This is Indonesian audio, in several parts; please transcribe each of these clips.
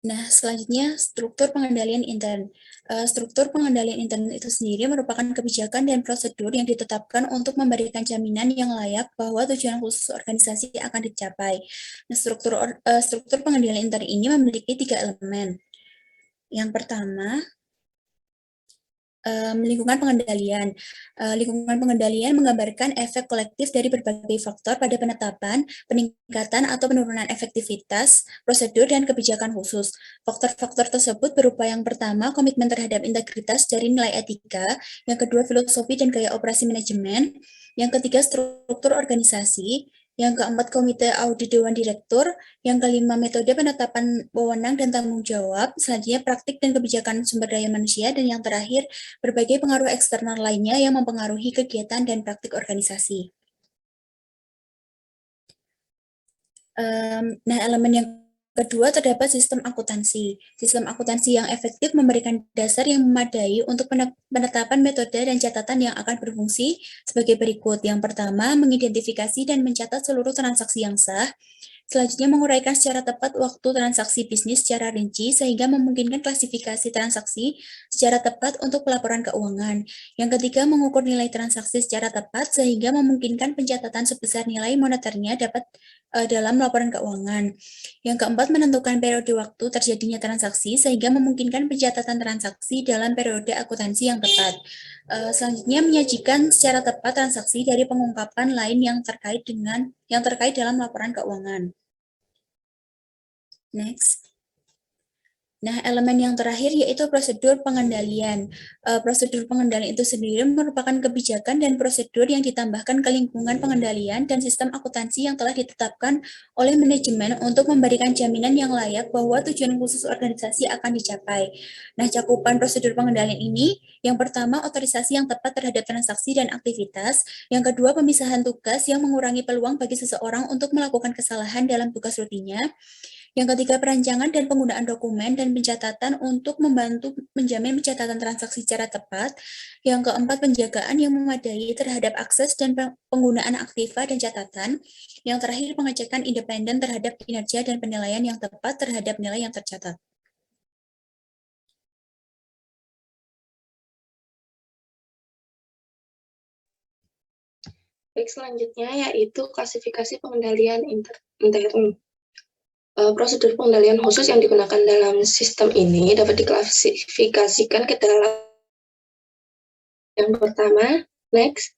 Nah, selanjutnya struktur pengendalian intern. Struktur pengendalian intern itu sendiri merupakan kebijakan dan prosedur yang ditetapkan untuk memberikan jaminan yang layak bahwa tujuan khusus organisasi akan dicapai. Nah, struktur pengendalian intern ini memiliki 3 elemen. Yang pertama, lingkungan pengendalian. Lingkungan pengendalian menggambarkan efek kolektif dari berbagai faktor pada penetapan, peningkatan atau penurunan efektivitas, prosedur, dan kebijakan khusus. Faktor-faktor tersebut berupa yang pertama, komitmen terhadap integritas dari nilai etika, yang kedua, filosofi dan gaya operasi manajemen, yang ketiga, struktur organisasi, yang keempat, komite audit dewan direktur, yang kelima, metode penetapan wewenang dan tanggung jawab, selanjutnya praktik dan kebijakan sumber daya manusia, dan yang terakhir, berbagai pengaruh eksternal lainnya yang mempengaruhi kegiatan dan praktik organisasi. Nah, elemen yang kedua terdapat sistem akuntansi. Sistem akuntansi yang efektif memberikan dasar yang memadai untuk penetapan metode dan catatan yang akan berfungsi sebagai berikut. Yang pertama, mengidentifikasi dan mencatat seluruh transaksi yang sah. Selanjutnya, menguraikan secara tepat waktu transaksi bisnis secara rinci sehingga memungkinkan klasifikasi transaksi secara tepat untuk pelaporan keuangan. Yang ketiga, mengukur nilai transaksi secara tepat sehingga memungkinkan pencatatan sebesar nilai moneternya dapat dalam laporan keuangan. Yang keempat, menentukan periode waktu terjadinya transaksi sehingga memungkinkan pencatatan transaksi dalam periode akuntansi yang tepat. Selanjutnya, menyajikan secara tepat transaksi dari pengungkapan lain yang terkait dalam laporan keuangan. Next. Nah, elemen yang terakhir yaitu prosedur pengendalian. Prosedur pengendalian itu sendiri merupakan kebijakan dan prosedur yang ditambahkan ke lingkungan pengendalian dan sistem akuntansi yang telah ditetapkan oleh manajemen untuk memberikan jaminan yang layak bahwa tujuan khusus organisasi akan dicapai. Nah, cakupan prosedur pengendalian ini, yang pertama, otorisasi yang tepat terhadap transaksi dan aktivitas. Yang kedua, pemisahan tugas yang mengurangi peluang bagi seseorang untuk melakukan kesalahan dalam tugas rutinnya. Yang ketiga, perancangan dan penggunaan dokumen dan pencatatan untuk membantu menjamin pencatatan transaksi secara tepat. Yang keempat, penjagaan yang memadai terhadap akses dan penggunaan aktiva dan catatan. Yang terakhir, pengecekan independen terhadap kinerja dan penilaian yang tepat terhadap nilai yang tercatat. Baik, selanjutnya yaitu klasifikasi pengendalian intern. Prosedur pengendalian khusus yang digunakan dalam sistem ini dapat diklasifikasikan ke dalam yang pertama, next.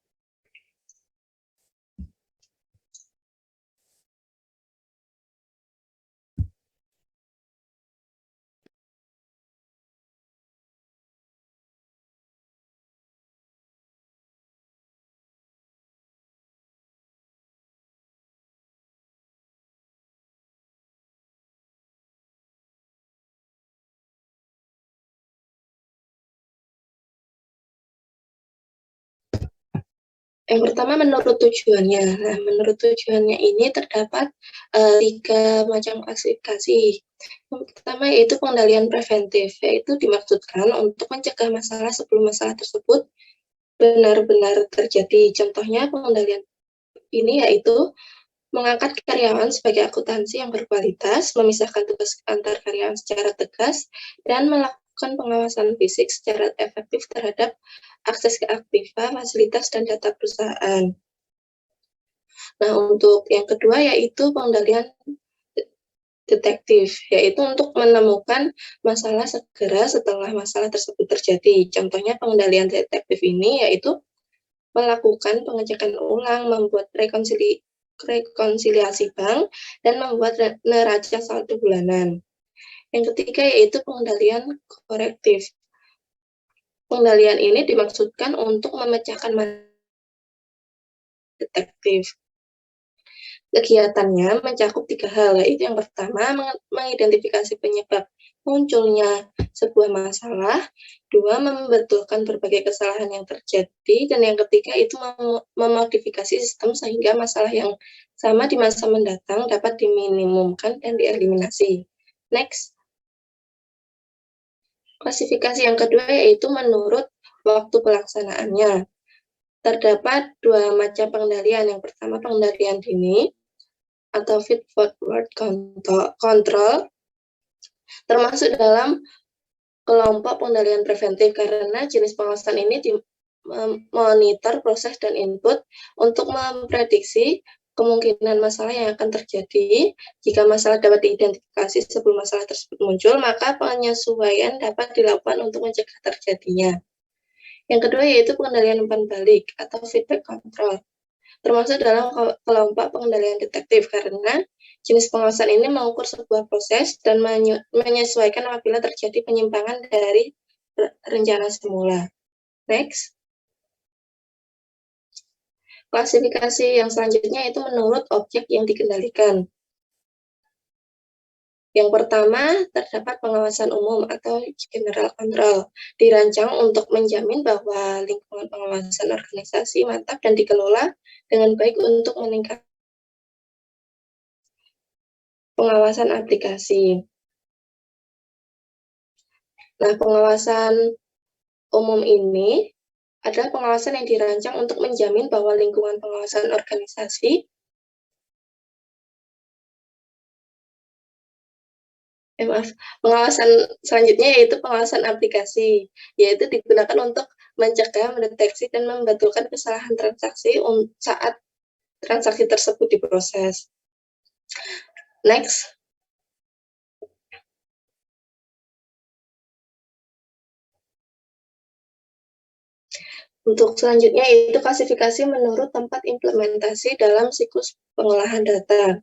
Yang pertama menurut tujuannya. Nah, menurut tujuannya ini terdapat 3 macam klasifikasi. Yang pertama yaitu pengendalian preventif, yaitu dimaksudkan untuk mencegah masalah sebelum masalah tersebut benar-benar terjadi. Contohnya pengendalian ini yaitu mengangkat karyawan sebagai akuntansi yang berkualitas, memisahkan tugas antar karyawan secara tegas, dan melakukan pengawasan fisik secara efektif terhadap akses ke aktiva, fasilitas, dan data perusahaan. Nah, untuk yang kedua yaitu pengendalian detektif, yaitu untuk menemukan masalah segera setelah masalah tersebut terjadi. Contohnya pengendalian detektif ini yaitu melakukan pengecekan ulang, membuat rekonsiliasi bank, dan membuat neraca saldo bulanan. Yang ketiga yaitu pengendalian korektif. Pengendalian ini dimaksudkan untuk memecahkan detektif. Kegiatannya mencakup 3 hal, yaitu yang pertama mengidentifikasi penyebab munculnya sebuah masalah, 2 membetulkan berbagai kesalahan yang terjadi, dan yang ketiga itu memodifikasi sistem sehingga masalah yang sama di masa mendatang dapat diminimumkan dan dieliminasi. Next. Klasifikasi yang kedua yaitu menurut waktu pelaksanaannya. Terdapat 2 macam pengendalian. Yang pertama pengendalian dini atau feed forward control. termasuk dalam kelompok pengendalian preventif, karena jenis pengawasan ini monitor proses dan input untuk memprediksi kemungkinan masalah yang akan terjadi. Jika masalah dapat diidentifikasi sebelum masalah tersebut muncul, maka penyesuaian dapat dilakukan untuk mencegah terjadinya. Yang kedua yaitu pengendalian umpan balik atau feedback control, termasuk dalam kelompok pengendalian detektif, karena jenis pengawasan ini mengukur sebuah proses dan menyesuaikan apabila terjadi penyimpangan dari rencana semula. Next. Klasifikasi yang selanjutnya itu menurut objek yang dikendalikan. Yang pertama, terdapat pengawasan umum atau general control, dirancang untuk menjamin bahwa lingkungan pengawasan organisasi mantap dan dikelola dengan baik untuk meningkatkan pengawasan aplikasi. Nah, pengawasan umum ini adalah pengawasan yang dirancang untuk menjamin bahwa lingkungan pengawasan organisasi pengawasan selanjutnya yaitu pengawasan aplikasi, yaitu digunakan untuk mencegah, mendeteksi, dan membetulkan kesalahan transaksi saat transaksi tersebut diproses. Next. Untuk selanjutnya yaitu klasifikasi menurut tempat implementasi dalam siklus pengolahan data.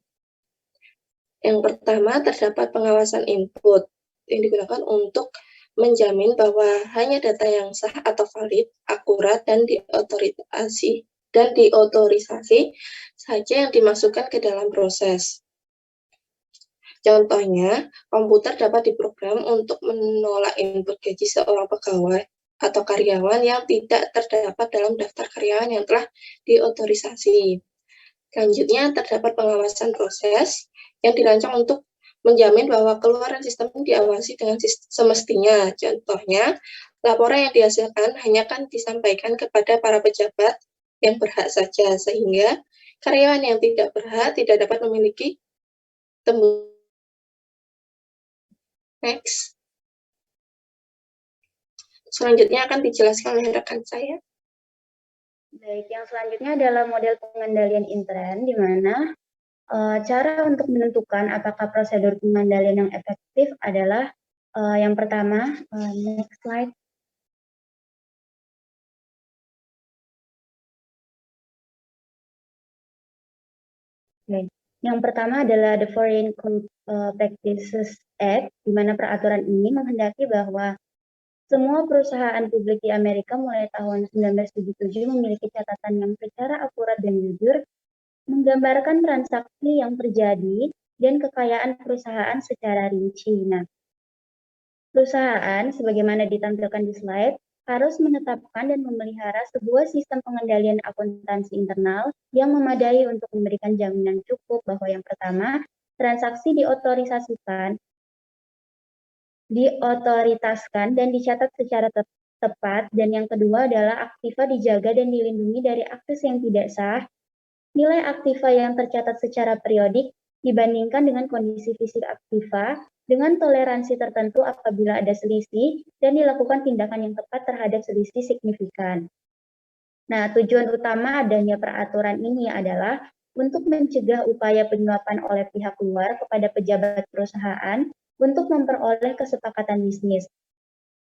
Yang pertama, terdapat pengawasan input yang digunakan untuk menjamin bahwa hanya data yang sah atau valid, akurat, dan diotorisasi saja yang dimasukkan ke dalam proses. Contohnya, komputer dapat diprogram untuk menolak input gaji seorang pegawai atau karyawan yang tidak terdapat dalam daftar karyawan yang telah diotorisasi. Selanjutnya, terdapat pengawasan proses yang dirancang untuk menjamin bahwa keluaran sistem diawasi dengan semestinya. Contohnya, laporan yang dihasilkan hanya akan disampaikan kepada para pejabat yang berhak saja, sehingga karyawan yang tidak berhak tidak dapat memiliki tembus. Next. Selanjutnya akan dijelaskan oleh rekan saya. Baik, yang selanjutnya adalah model pengendalian intern, di mana cara untuk menentukan apakah prosedur pengendalian yang efektif adalah yang pertama, next slide. Okay. Yang pertama adalah the Foreign Practices Act, di mana peraturan ini menghendaki bahwa semua perusahaan publik di Amerika mulai tahun 1977 memiliki catatan yang secara akurat dan jujur menggambarkan transaksi yang terjadi dan kekayaan perusahaan secara rinci. Nah, perusahaan, sebagaimana ditampilkan di slide, harus menetapkan dan memelihara sebuah sistem pengendalian akuntansi internal yang memadai untuk memberikan jaminan cukup bahwa yang pertama, transaksi diotoritaskan dan dicatat secara tepat, dan yang kedua adalah aktiva dijaga dan dilindungi dari akses yang tidak sah. Nilai aktiva yang tercatat secara periodik dibandingkan dengan kondisi fisik aktiva dengan toleransi tertentu apabila ada selisih dan dilakukan tindakan yang tepat terhadap selisih signifikan. Nah, tujuan utama adanya peraturan ini adalah untuk mencegah upaya penyuapan oleh pihak luar kepada pejabat perusahaan untuk memperoleh kesepakatan bisnis.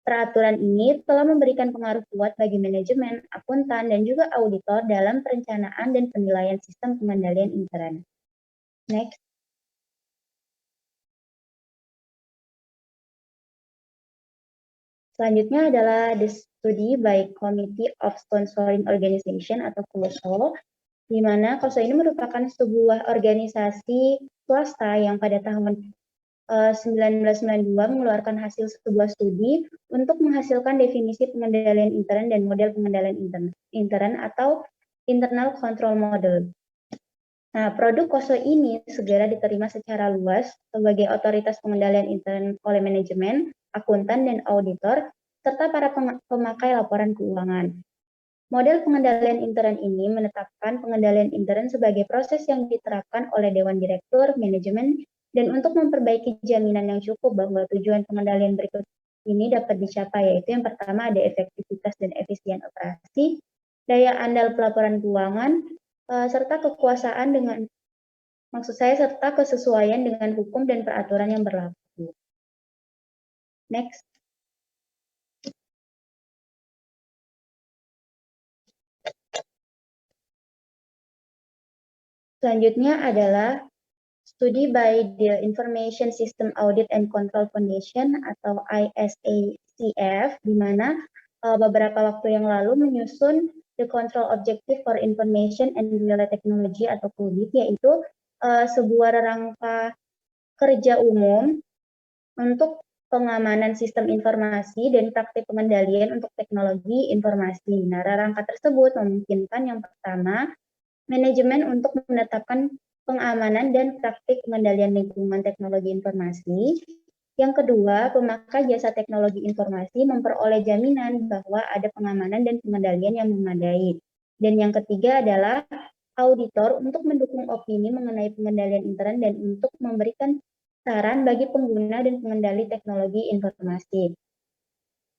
Peraturan ini telah memberikan pengaruh kuat bagi manajemen, akuntan, dan juga auditor dalam perencanaan dan penilaian sistem pengendalian intern. Next. Selanjutnya adalah the study by Committee of Sponsoring Organization atau COSO, di mana COSO ini merupakan sebuah organisasi swasta yang pada tahun 1992 mengeluarkan hasil sebuah studi untuk menghasilkan definisi pengendalian intern dan model pengendalian intern atau internal control model. Nah, produk COSO ini segera diterima secara luas sebagai otoritas pengendalian intern oleh manajemen, akuntan, dan auditor, serta para pemakai laporan keuangan. Model pengendalian intern ini menetapkan pengendalian intern sebagai proses yang diterapkan oleh Dewan Direktur, Manajemen, Dan untuk memperbaiki jaminan yang cukup bahwa tujuan pengendalian berikut ini dapat dicapai, yaitu yang pertama ada efektivitas dan efisien operasi, daya andal pelaporan keuangan, serta kekuasaan dengan, maksud saya serta kesesuaian dengan hukum dan peraturan yang berlaku. Next. Selanjutnya adalah studi by the Information System Audit and Control Foundation atau ISACF, di mana beberapa waktu yang lalu menyusun The Control Objective for Information and Relay Technology atau COBIT, yaitu sebuah rangka kerja umum untuk pengamanan sistem informasi dan praktik pengendalian untuk teknologi informasi. Nah, rangka tersebut memungkinkan yang pertama, manajemen untuk menetapkan pengamanan dan praktik pengendalian lingkungan teknologi informasi. Yang kedua, pemakai jasa teknologi informasi memperoleh jaminan bahwa ada pengamanan dan pengendalian yang memadai. Dan yang ketiga adalah auditor untuk mendukung opini mengenai pengendalian intern dan untuk memberikan saran bagi pengguna dan pengendali teknologi informasi.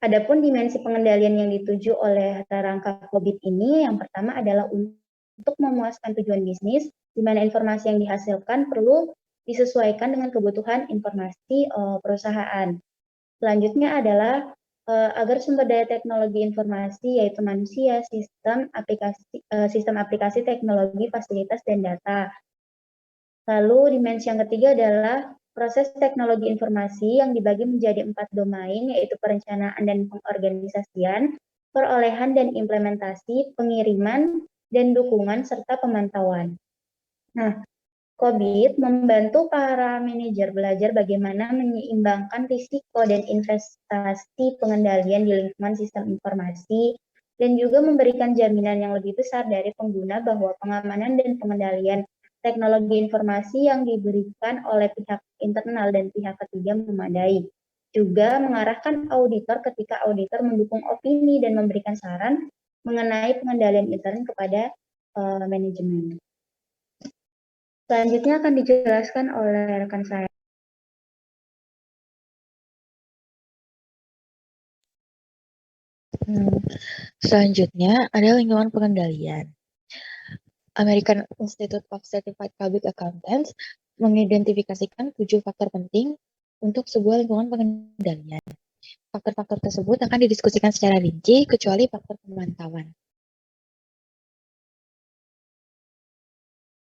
Adapun dimensi pengendalian yang dituju oleh rangka COBIT ini, yang pertama adalah untuk memuaskan tujuan bisnis, di mana informasi yang dihasilkan perlu disesuaikan dengan kebutuhan informasi perusahaan. Selanjutnya adalah agar sumber daya teknologi informasi, yaitu manusia, sistem aplikasi teknologi, fasilitas, dan data. Lalu dimensi yang ketiga adalah proses teknologi informasi yang dibagi menjadi 4 domain, yaitu perencanaan dan pengorganisasian, perolehan dan implementasi, pengiriman, dan dukungan, serta pemantauan. Nah, COBIT membantu para manajer belajar bagaimana menyeimbangkan risiko dan investasi pengendalian di lingkungan sistem informasi, dan juga memberikan jaminan yang lebih besar dari pengguna bahwa pengamanan dan pengendalian teknologi informasi yang diberikan oleh pihak internal dan pihak ketiga memadai. Juga mengarahkan auditor ketika auditor mendukung opini dan memberikan saran mengenai pengendalian intern kepada manajemen. Selanjutnya akan dijelaskan oleh rekan saya. Selanjutnya ada lingkungan pengendalian. American Institute of Certified Public Accountants mengidentifikasikan 7 faktor penting untuk sebuah lingkungan pengendalian. Faktor-faktor tersebut akan didiskusikan secara rinci, kecuali faktor pemantauan.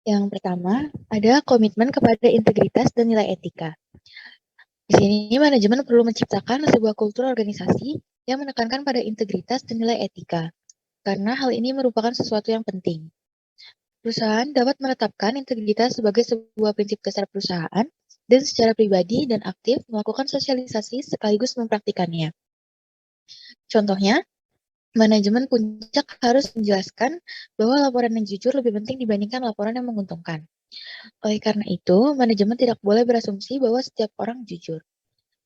Yang pertama, ada komitmen kepada integritas dan nilai etika. Di sini, manajemen perlu menciptakan sebuah kultur organisasi yang menekankan pada integritas dan nilai etika, karena hal ini merupakan sesuatu yang penting. Perusahaan dapat menetapkan integritas sebagai sebuah prinsip dasar perusahaan dan secara pribadi dan aktif melakukan sosialisasi sekaligus mempraktikannya. Contohnya, manajemen puncak harus menjelaskan bahwa laporan yang jujur lebih penting dibandingkan laporan yang menguntungkan. Oleh karena itu, manajemen tidak boleh berasumsi bahwa setiap orang jujur.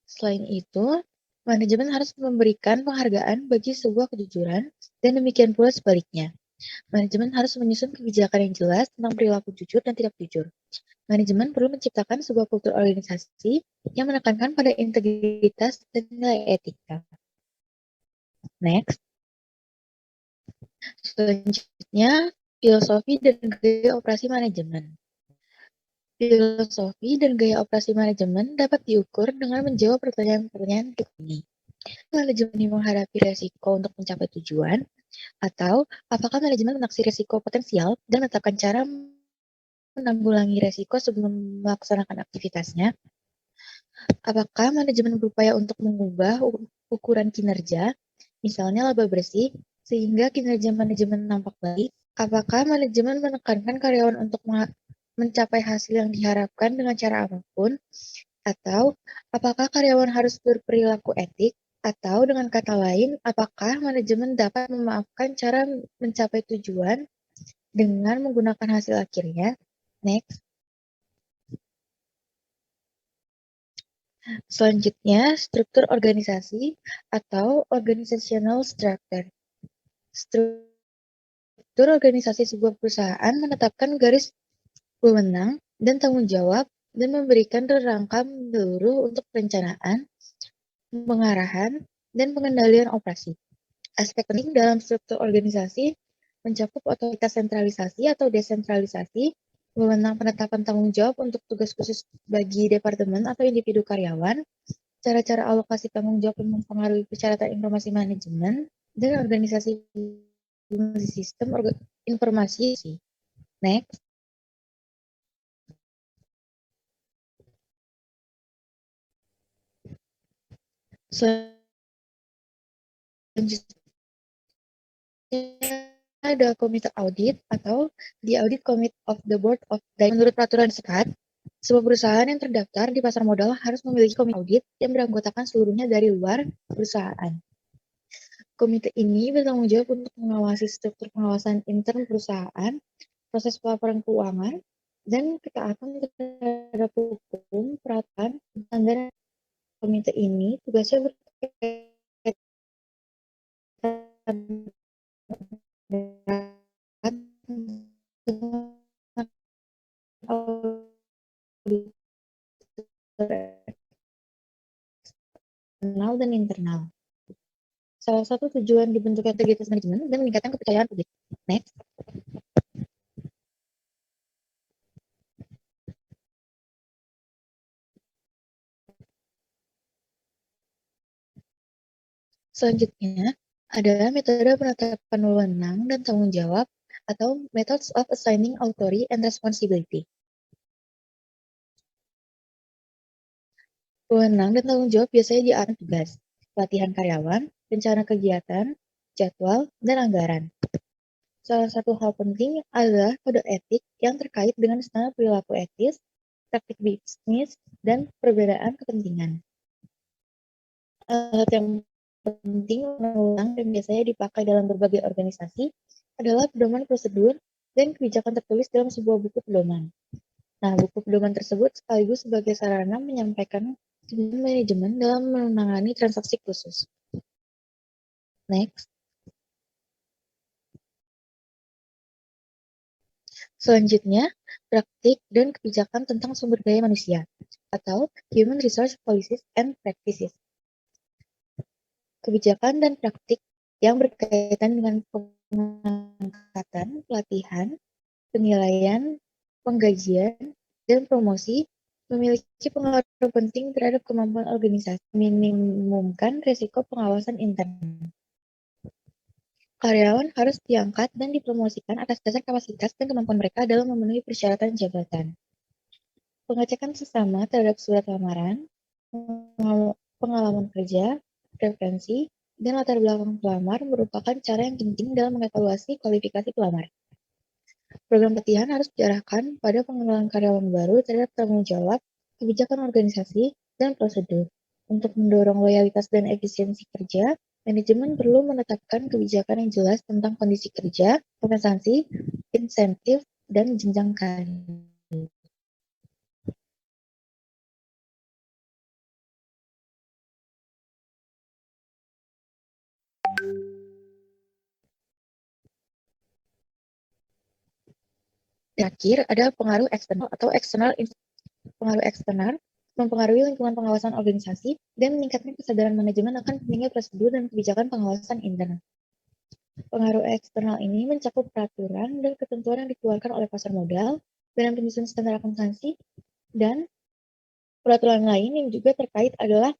Selain itu, manajemen harus memberikan penghargaan bagi sebuah kejujuran, dan demikian pula sebaliknya. Manajemen harus menyusun kebijakan yang jelas tentang perilaku jujur dan tidak jujur. Manajemen perlu menciptakan sebuah kultur organisasi yang menekankan pada integritas dan nilai etika. Next. Selanjutnya, filosofi dan gaya operasi manajemen. Filosofi dan gaya operasi manajemen dapat diukur dengan menjawab pertanyaan-pertanyaan ini. Manajemen menghadapi resiko untuk mencapai tujuan, atau apakah manajemen menaksir resiko potensial dan menetapkan cara menanggulangi resiko sebelum melaksanakan aktivitasnya? Apakah manajemen berupaya untuk mengubah ukuran kinerja, misalnya laba bersih, sehingga kinerja manajemen nampak baik? Apakah manajemen menekankan karyawan untuk mencapai hasil yang diharapkan dengan cara apapun? Atau apakah karyawan harus berperilaku etik? Atau dengan kata lain, apakah manajemen dapat memaafkan cara mencapai tujuan dengan menggunakan hasil akhirnya? Next. Selanjutnya, struktur organisasi atau organizational structure. Struktur organisasi sebuah perusahaan menetapkan garis wewenang dan tanggung jawab dan memberikan rangka menyeluruh untuk perencanaan, pengarahan, dan pengendalian operasi. Aspek penting dalam struktur organisasi mencakup otoritas sentralisasi atau desentralisasi, wewenang penetapan tanggung jawab untuk tugas khusus bagi departemen atau individu karyawan, cara-cara alokasi tanggung jawab yang mempengaruhi persyaratan informasi manajemen, dan organisasi sistem informasi. Next. Selanjutnya ada komite audit atau the audit committee of the board of directors. Menurut peraturan sekat, sebuah perusahaan yang terdaftar di pasar modal harus memiliki komite audit yang beranggotakan seluruhnya dari luar perusahaan. Komite ini bertanggung jawab untuk mengawasi struktur pengawasan intern perusahaan, proses pelaporan keuangan, dan ketaatan terhadap hukum, peraturan, dan komite ini tugasnya berkaitan eksternal dan internal. Salah satu tujuan dibentuknya integritas manajemen dan meningkatkan kepercayaan publik. Next. Selanjutnya, adalah metode penetapan wewenang dan tanggung jawab atau methods of assigning authority and responsibility. Wewenang dan tanggung jawab biasanya diarahkan tugas, pelatihan karyawan, rencana kegiatan, jadwal, dan anggaran. Salah satu hal penting adalah kode etik yang terkait dengan standar perilaku etis, praktik bisnis, dan perbedaan kepentingan. Alat yang penting wewenang dan biasanya dipakai dalam berbagai organisasi adalah pedoman prosedur dan kebijakan tertulis dalam sebuah buku pedoman. Nah, buku pedoman tersebut sekaligus sebagai sarana menyampaikan kebijakan manajemen dalam menangani transaksi khusus. Next. Selanjutnya, praktik dan kebijakan tentang sumber daya manusia atau Human Resource Policies and Practices. Kebijakan dan praktik yang berkaitan dengan pengangkatan, pelatihan, penilaian, penggajian, dan promosi memiliki pengaruh penting terhadap kemampuan organisasi, minimumkan risiko pengawasan intern. Karyawan harus diangkat dan dipromosikan atas dasar kapasitas dan kemampuan mereka dalam memenuhi persyaratan jabatan. Pengecekan sesama terhadap surat lamaran, pengalaman kerja, preferensi, dan latar belakang pelamar merupakan cara yang penting dalam mengevaluasi kualifikasi pelamar. Program pelatihan harus diarahkan pada pengenalan karyawan baru terhadap tanggung jawab, kebijakan organisasi, dan prosedur. Untuk mendorong loyalitas dan efisiensi kerja, manajemen perlu menetapkan kebijakan yang jelas tentang kondisi kerja, kompensasi, insentif, dan jenjang karir. Terakhir, ada pengaruh eksternal atau eksternal. Pengaruh eksternal mempengaruhi lingkungan pengawasan organisasi dan meningkatkan kesadaran manajemen akan pentingnya prosedur dan kebijakan pengawasan internal. Pengaruh eksternal ini mencakup peraturan dan ketentuan yang dikeluarkan oleh pasar modal, badan penyusun standar akuntansi, dan peraturan lain yang juga terkait adalah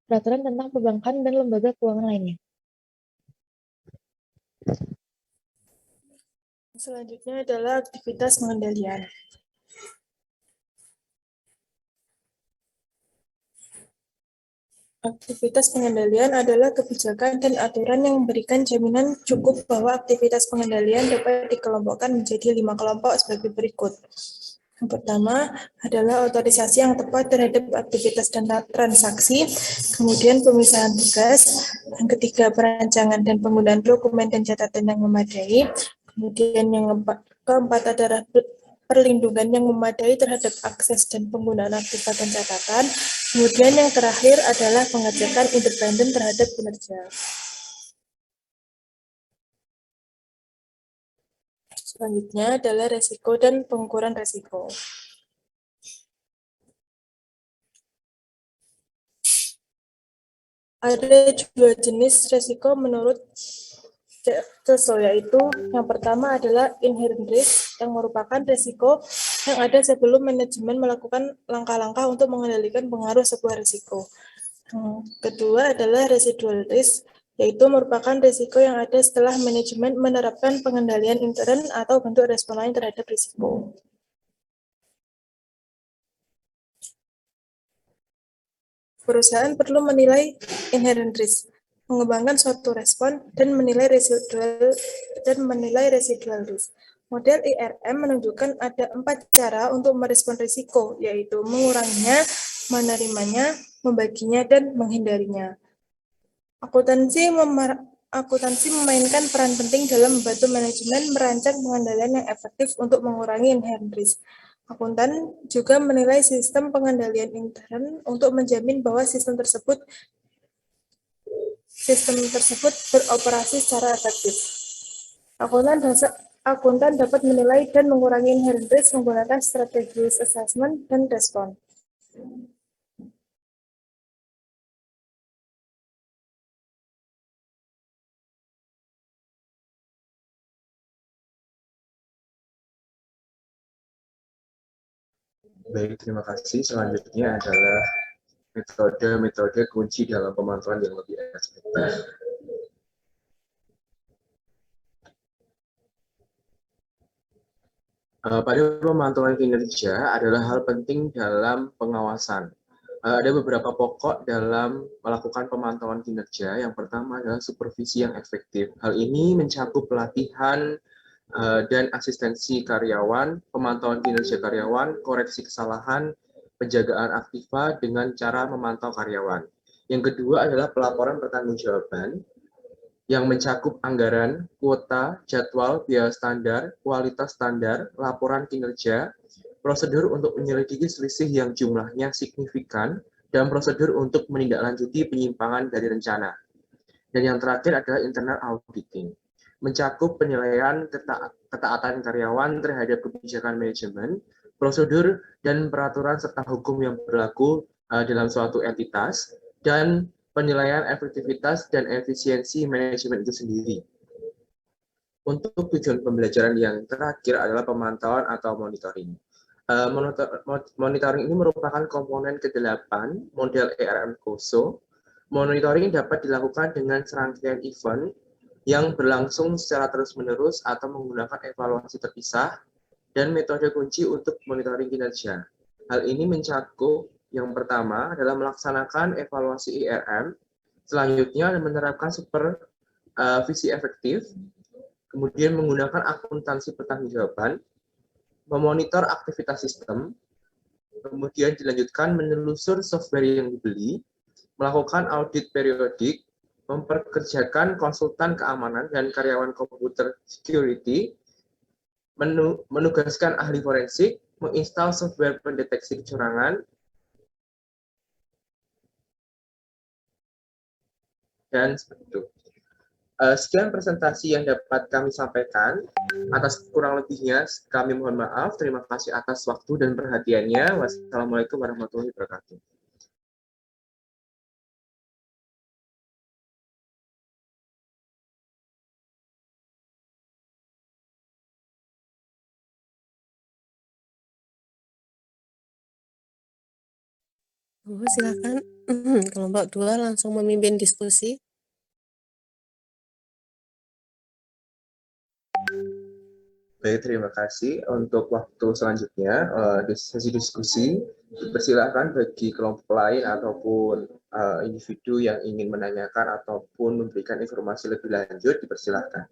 peraturan tentang perbankan dan lembaga keuangan lainnya. Selanjutnya adalah aktivitas pengendalian. Aktivitas pengendalian adalah kebijakan dan aturan yang memberikan jaminan cukup bahwa aktivitas pengendalian dapat dikelompokkan menjadi 5 kelompok sebagai berikut. Yang pertama adalah otorisasi yang tepat terhadap aktivitas dan transaksi, kemudian pemisahan tugas, yang ketiga perancangan dan penggunaan dokumen dan catatan yang memadai, kemudian yang keempat adalah perlindungan yang memadai terhadap akses dan penggunaan aktiva dan catatan, kemudian yang terakhir adalah pengecekan independen terhadap kinerja. Selanjutnya adalah resiko dan pengukuran resiko. Ada dua jenis resiko menurut CESO, yaitu yang pertama adalah inherent risk, yang merupakan resiko yang ada sebelum manajemen melakukan langkah-langkah untuk mengendalikan pengaruh sebuah risiko. Yang kedua adalah residual risk, yaitu merupakan risiko yang ada setelah manajemen menerapkan pengendalian intern atau bentuk respon lain terhadap risiko. Perusahaan perlu menilai inherent risk, mengembangkan suatu respon, dan menilai residual risk. Model IRM menunjukkan ada 4 cara untuk merespon risiko, yaitu menguranginya, menerimanya, membaginya, dan menghindarinya. Akuntansi memainkan peran penting dalam membantu manajemen merancang pengendalian yang efektif untuk mengurangi inherent risk. Akuntan juga menilai sistem pengendalian intern untuk menjamin bahwa sistem tersebut beroperasi secara efektif. Akuntan dapat menilai dan mengurangi inherent risk menggunakan strategi assessment dan respon. Baik, terima kasih. Selanjutnya adalah metode kunci dalam pemantauan yang lebih efektif. Pada pemantauan kinerja adalah hal penting dalam pengawasan. Ada beberapa pokok dalam melakukan pemantauan kinerja. Yang pertama adalah supervisi yang efektif. Hal ini mencakup pelatihan dan asistensi karyawan, pemantauan kinerja karyawan, koreksi kesalahan, penjagaan aktiva dengan cara memantau karyawan. Yang kedua adalah pelaporan pertanggungjawaban yang mencakup anggaran, kuota, jadwal, biaya standar, kualitas standar, laporan kinerja, prosedur untuk menyelidiki selisih yang jumlahnya signifikan, dan prosedur untuk menindaklanjuti penyimpangan dari rencana. Dan yang terakhir adalah internal auditing, mencakup penilaian ketaatan karyawan terhadap kebijakan manajemen, prosedur dan peraturan serta hukum yang berlaku dalam suatu entitas, dan penilaian efektivitas dan efisiensi manajemen itu sendiri. Untuk tujuan pembelajaran yang terakhir adalah pemantauan atau monitoring. Monitoring ini merupakan komponen ke-8 model IRM COSO. Monitoring dapat dilakukan dengan serangkaian event yang berlangsung secara terus-menerus atau menggunakan evaluasi terpisah dan metode kunci untuk monitoring kinerja. Hal ini mencakup yang pertama adalah melaksanakan evaluasi IRM, selanjutnya menerapkan supervisi efektif, kemudian menggunakan akuntansi pertanggungjawaban, memonitor aktivitas sistem, kemudian dilanjutkan menelusur software yang dibeli, melakukan audit periodik, memperkerjakan konsultan keamanan dan karyawan komputer security, menugaskan ahli forensik, menginstal software pendeteksi kecurangan, dan seperti itu. Sekian presentasi yang dapat kami sampaikan. Atas kurang lebihnya, kami mohon maaf. Terima kasih atas waktu dan perhatiannya. Wassalamualaikum warahmatullahi wabarakatuh. Silakan kelompok 2 langsung memimpin diskusi. Baik, terima kasih. Untuk waktu selanjutnya, sesi diskusi, persilakan bagi kelompok lain ataupun individu yang ingin menanyakan ataupun memberikan informasi lebih lanjut, dipersilakan.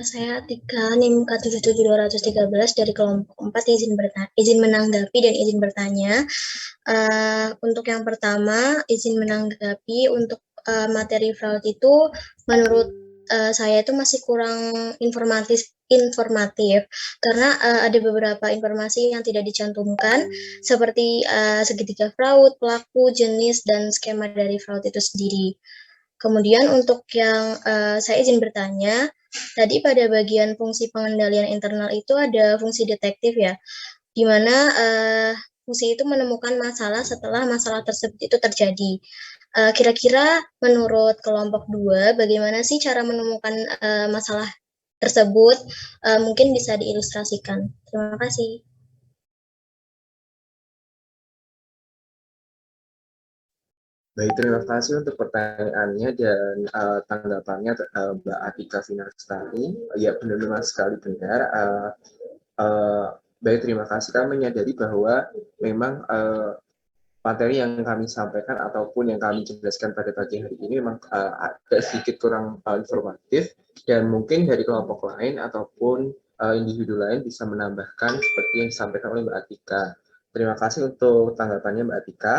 Saya Tika, NIM K77213 dari kelompok 4, izin menanggapi dan izin bertanya. Untuk yang pertama, izin menanggapi untuk materi fraud itu menurut saya itu masih kurang informatif karena ada beberapa informasi yang tidak dicantumkan seperti segitiga fraud, pelaku, jenis, dan skema dari fraud itu sendiri. Kemudian untuk yang saya izin bertanya, tadi pada bagian fungsi pengendalian internal itu ada fungsi detektif ya, di mana fungsi itu menemukan masalah setelah masalah tersebut itu terjadi. Kira-kira menurut kelompok 2, bagaimana sih cara menemukan masalah tersebut? Mungkin bisa diilustrasikan. Terima kasih. Baik, terima kasih untuk pertanyaannya dan tanggapannya Mbak Atika Finastari. Ya, benar-benar sekali benar. Baik, terima kasih. Kami menyadari bahwa memang materi yang kami sampaikan ataupun yang kami jelaskan pada pagi hari ini memang agak sedikit kurang informatif, dan mungkin dari kelompok lain ataupun individu lain bisa menambahkan seperti yang disampaikan oleh Mbak Atika. Terima kasih untuk tanggapannya Mbak Atika.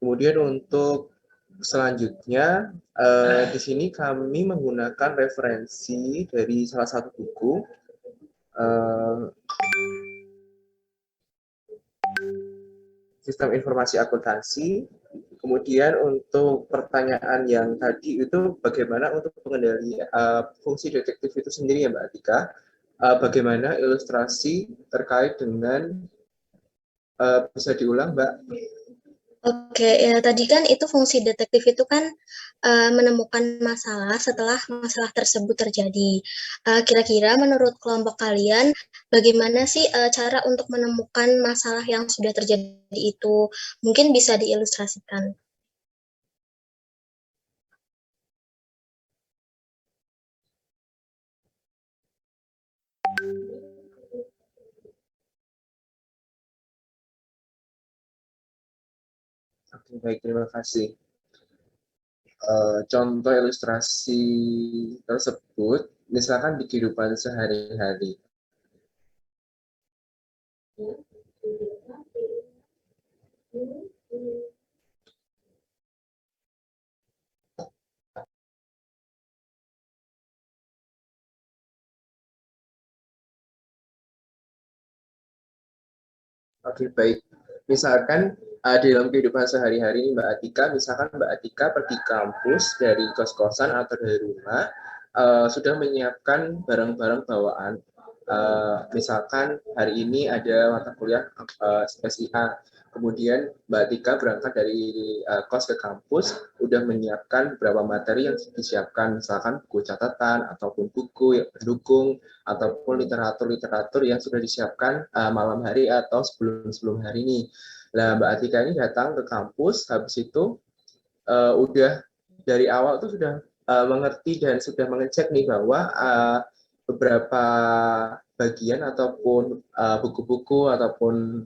Kemudian untuk selanjutnya, di sini kami menggunakan referensi dari salah satu buku, Sistem Informasi Akuntansi. Kemudian untuk pertanyaan yang tadi itu bagaimana untuk pengendali fungsi detektif itu sendiri ya Mbak Atika, bagaimana ilustrasi terkait dengan, bisa diulang Mbak? Oke, ya tadi kan itu fungsi detektif itu kan menemukan masalah setelah masalah tersebut terjadi. Kira-kira menurut kelompok kalian, bagaimana sih cara untuk menemukan masalah yang sudah terjadi itu? Mungkin bisa diilustrasikan. Oke, baik, terima kasih. Contoh ilustrasi tersebut, misalkan di kehidupan sehari-hari. Oke, baik. Misalkan di dalam kehidupan sehari-hari Mbak Atika, misalkan Mbak Atika pergi kampus dari kos-kosan atau dari rumah, sudah menyiapkan barang-barang bawaan. Misalkan hari ini ada mata kuliah SIA, kemudian Mbak Atika berangkat dari kos ke kampus, udah menyiapkan beberapa materi yang disiapkan, misalkan buku catatan ataupun buku yang pendukung, ataupun literatur-literatur yang sudah disiapkan malam hari atau sebelum hari ini. Nah, Mbak Atika ini datang ke kampus, habis itu udah dari awal tuh sudah mengerti dan sudah mengecek nih bahwa beberapa bagian ataupun buku-buku ataupun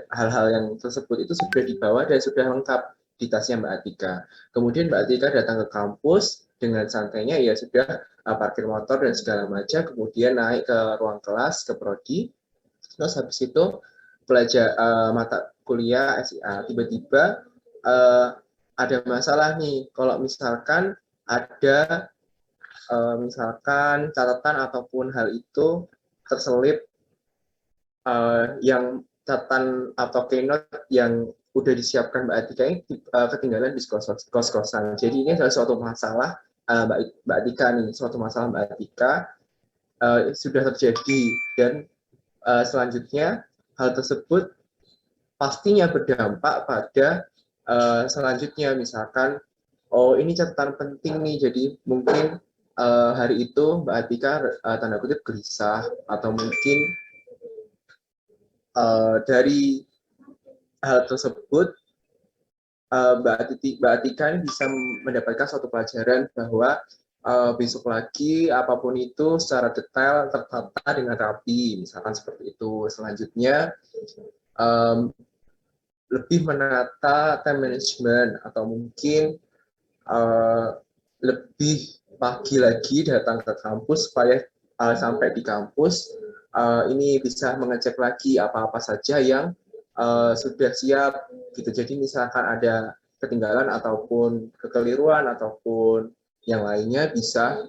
hal-hal yang tersebut itu sudah dibawa dan sudah lengkap di tasnya Mbak Atika. Kemudian Mbak Atika datang ke kampus dengan santainya, ya sudah parkir motor dan segala macam, kemudian naik ke ruang kelas, ke prodi, terus habis itu belajar mata kuliah SIA. Tiba-tiba ada masalah nih, kalau misalkan ada misalkan catatan ataupun hal itu terselip yang catatan atau keynote yang udah disiapkan Mbak Atika ini ketinggalan di kos-kosan. Jadi ini adalah suatu masalah Mbak Atika nih, suatu masalah Mbak Atika sudah terjadi, dan selanjutnya hal tersebut pastinya berdampak pada selanjutnya, misalkan oh ini catatan penting nih, jadi mungkin hari itu Mbak Atika tanda kutip gelisah, atau mungkin dari hal tersebut Mbak Atika ini bisa mendapatkan suatu pelajaran bahwa besok lagi apapun itu secara detail tertata dengan rapi, misalkan seperti itu. Selanjutnya lebih menata time management, atau mungkin lebih pagi lagi datang ke kampus supaya sampai di kampus ini bisa mengecek lagi apa-apa saja yang sudah siap gitu. Jadi misalkan ada ketinggalan ataupun kekeliruan ataupun yang lainnya bisa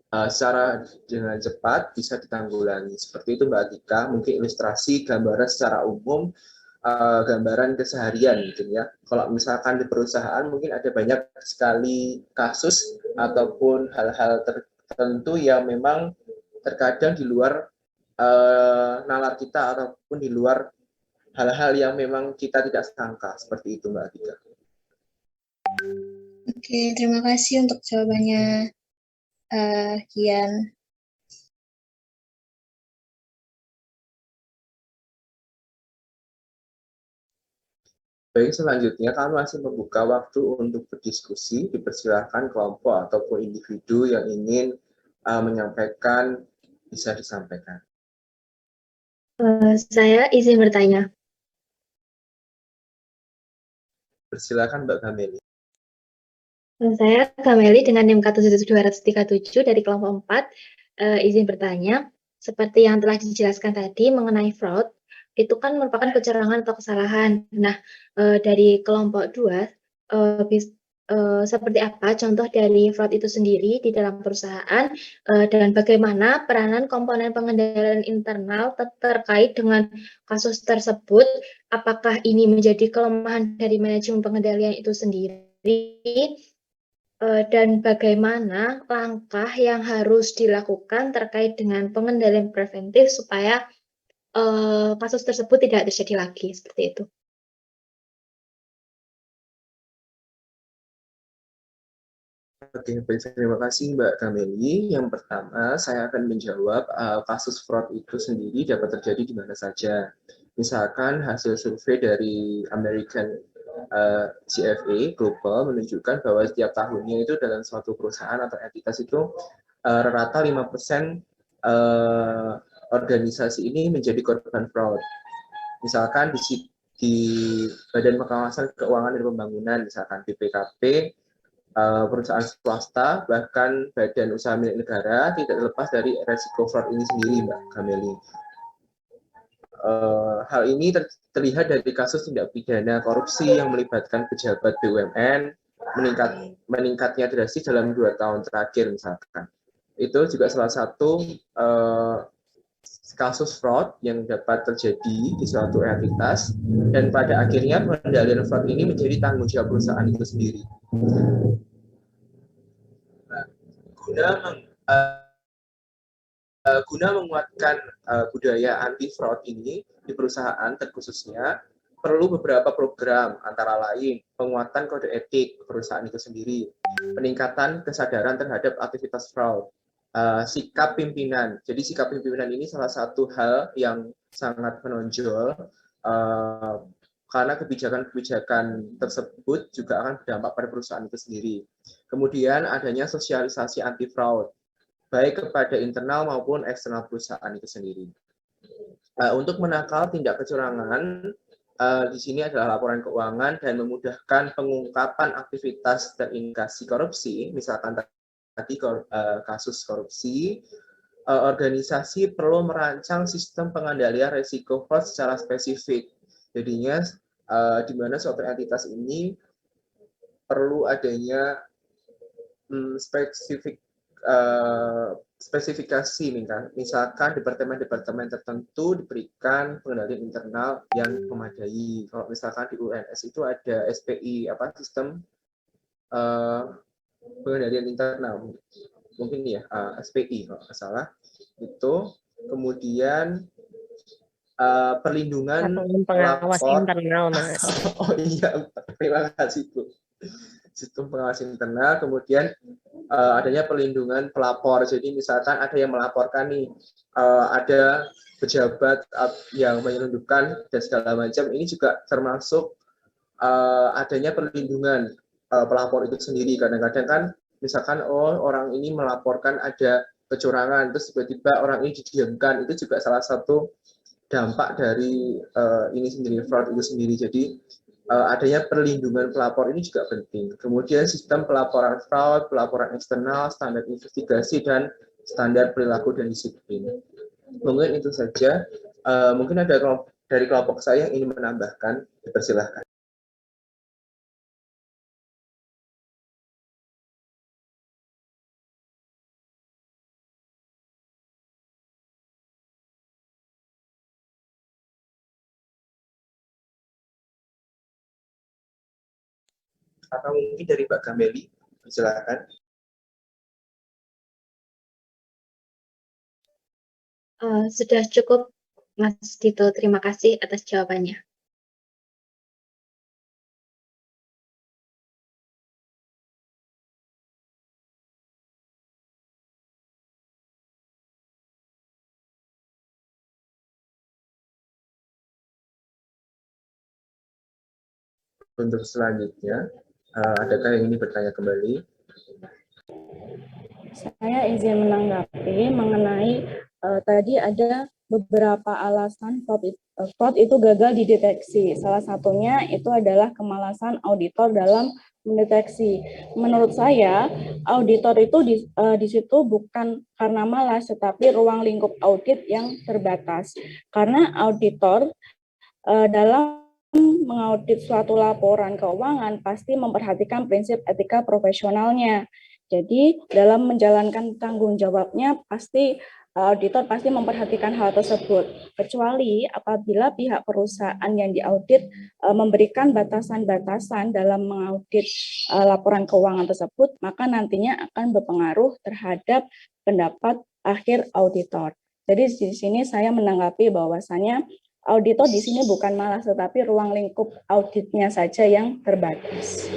secara dengan cepat bisa ditanggulangi. Seperti itu Mbak Atika, mungkin ilustrasi gambaran secara umum, gambaran keseharian gitu ya. Kalau misalkan di perusahaan mungkin ada banyak sekali kasus ataupun hal-hal tertentu yang memang terkadang di luar nalar kita ataupun di luar hal-hal yang memang kita tidak sangka, seperti itu Mbak Atika. Oke, terima kasih untuk jawabannya, Kian. Baik, selanjutnya kami masih membuka waktu untuk berdiskusi. Dipersilakan kelompok ataupun individu yang ingin menyampaikan bisa disampaikan. Saya izin bertanya. Persilakan Mbak Gameli. Saya Kameli dengan NIM K77237 dari kelompok 4, izin bertanya, seperti yang telah dijelaskan tadi mengenai fraud, itu kan merupakan kecurangan atau kesalahan. Nah, dari kelompok 2, seperti apa contoh dari fraud itu sendiri di dalam perusahaan, dan bagaimana peranan komponen pengendalian internal terkait dengan kasus tersebut, apakah ini menjadi kelemahan dari manajemen pengendalian itu sendiri, dan bagaimana langkah yang harus dilakukan terkait dengan pengendalian preventif supaya kasus tersebut tidak terjadi lagi, seperti itu. Oke, baik, terima kasih Mbak Gameli. Yang pertama, saya akan menjawab kasus fraud itu sendiri dapat terjadi di mana saja. Misalkan hasil survei dari American CFA Global menunjukkan bahwa setiap tahunnya itu dalam suatu perusahaan atau entitas itu rata 5% organisasi ini menjadi korban fraud. Misalkan di Badan Pengawasan Keuangan dan Pembangunan, misalkan BPKP, perusahaan swasta, bahkan badan usaha milik negara tidak terlepas dari resiko fraud ini sendiri, Mbak Gameli. Hal ini terlihat dari kasus tindak pidana korupsi yang melibatkan pejabat BUMN meningkatnya drastis dalam 2 tahun terakhir misalkan. Itu juga salah satu kasus fraud yang dapat terjadi di suatu entitas dan pada akhirnya pengendalian fraud ini menjadi tanggung jawab perusahaan itu sendiri. Guna menguatkan budaya anti fraud ini di perusahaan terkhususnya perlu beberapa program, antara lain penguatan kode etik perusahaan itu sendiri, peningkatan kesadaran terhadap aktivitas fraud, sikap pimpinan. Jadi sikap pimpinan ini salah satu hal yang sangat menonjol karena kebijakan-kebijakan tersebut juga akan berdampak pada perusahaan itu sendiri. Kemudian adanya sosialisasi anti fraud, baik kepada internal maupun eksternal perusahaan itu sendiri. Untuk menangkal tindak kecurangan, di sini adalah laporan keuangan dan memudahkan pengungkapan aktivitas terindikasi korupsi, misalkan tadi kasus korupsi, organisasi perlu merancang sistem pengendalian risiko fraud secara spesifik. Jadinya di mana suatu entitas ini perlu adanya spesifikasi, misalkan departemen-departemen tertentu diberikan pengendalian internal yang memadai. Kalau misalkan di UNS itu ada SPI, sistem pengendalian internal, mungkin ya SPI kalau nggak salah itu. Kemudian perlindungan pengawas lapor. internal, Mas. Oh iya, terima kasih Bu. Sistem pengawas internal, kemudian adanya perlindungan pelapor. Jadi misalkan ada yang melaporkan nih, ada pejabat yang menyelundupkan dan segala macam, ini juga termasuk adanya perlindungan pelapor itu sendiri. Kadang-kadang kan misalkan orang ini melaporkan ada kecurangan, terus tiba-tiba orang ini didiamkan, itu juga salah satu dampak dari ini sendiri, fraud itu sendiri. Jadi adanya perlindungan pelapor ini juga penting. Kemudian sistem pelaporan fraud, pelaporan eksternal, standar investigasi, dan standar perilaku dan disiplin. Mungkin itu saja. Mungkin ada dari kelompok saya yang ingin menambahkan, dipersilahkan. Atau mungkin dari Mbak Gameli, silakan. Sudah cukup Mas Dito, terima kasih atas jawabannya. Untuk selanjutnya, adakah yang ingin bertanya kembali? Saya izin menanggapi mengenai tadi ada beberapa alasan fraud itu gagal dideteksi. Salah satunya itu adalah kemalasan auditor dalam mendeteksi. Menurut saya, auditor itu di situ bukan karena malas, tetapi ruang lingkup audit yang terbatas. Karena auditor dalam mengaudit suatu laporan keuangan pasti memperhatikan prinsip etika profesionalnya. Jadi dalam menjalankan tanggung jawabnya pasti auditor pasti memperhatikan hal tersebut. Kecuali apabila pihak perusahaan yang diaudit memberikan batasan-batasan dalam mengaudit laporan keuangan tersebut, maka nantinya akan berpengaruh terhadap pendapat akhir auditor. Jadi di sini saya menanggapi bahwasannya auditor di sini bukan malas, tetapi ruang lingkup auditnya saja yang terbatas.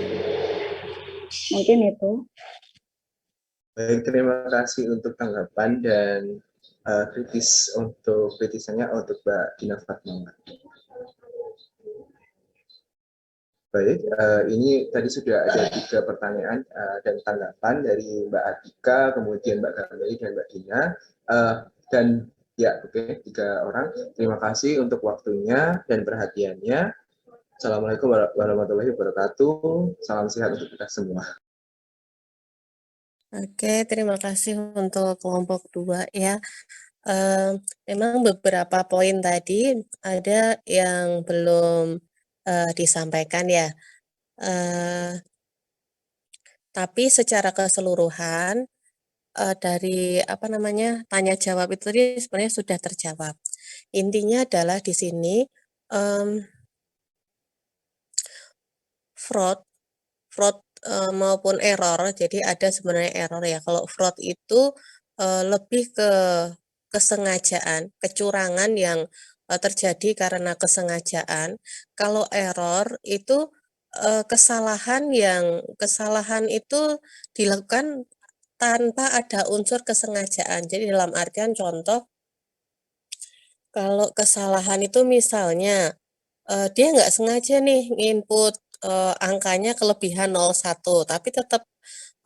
Mungkin itu. Baik, terima kasih untuk tanggapan dan kritisannya untuk Mbak Dina Fatmawati. Baik, ini tadi sudah ada 3 pertanyaan dan tanggapan dari Mbak Atika, kemudian Mbak Gameli dan Mbak Dina. Dan ya, oke, 3 orang. Terima kasih untuk waktunya dan perhatiannya. Assalamualaikum warahmatullahi wabarakatuh. Salam sehat untuk kita semua. Oke, terima kasih untuk kelompok 2 ya. Memang beberapa poin tadi ada yang belum disampaikan ya. Tapi secara keseluruhan dari tanya jawab itu tadi sebenarnya sudah terjawab. Intinya adalah di sini fraud maupun error. Jadi ada sebenarnya error ya. Kalau fraud itu lebih ke kesengajaan, kecurangan yang terjadi karena kesengajaan. Kalau error itu kesalahan itu dilakukan tanpa ada unsur kesengajaan. Jadi dalam artian contoh, kalau kesalahan itu misalnya dia nggak sengaja nih input angkanya kelebihan 01, tapi tetap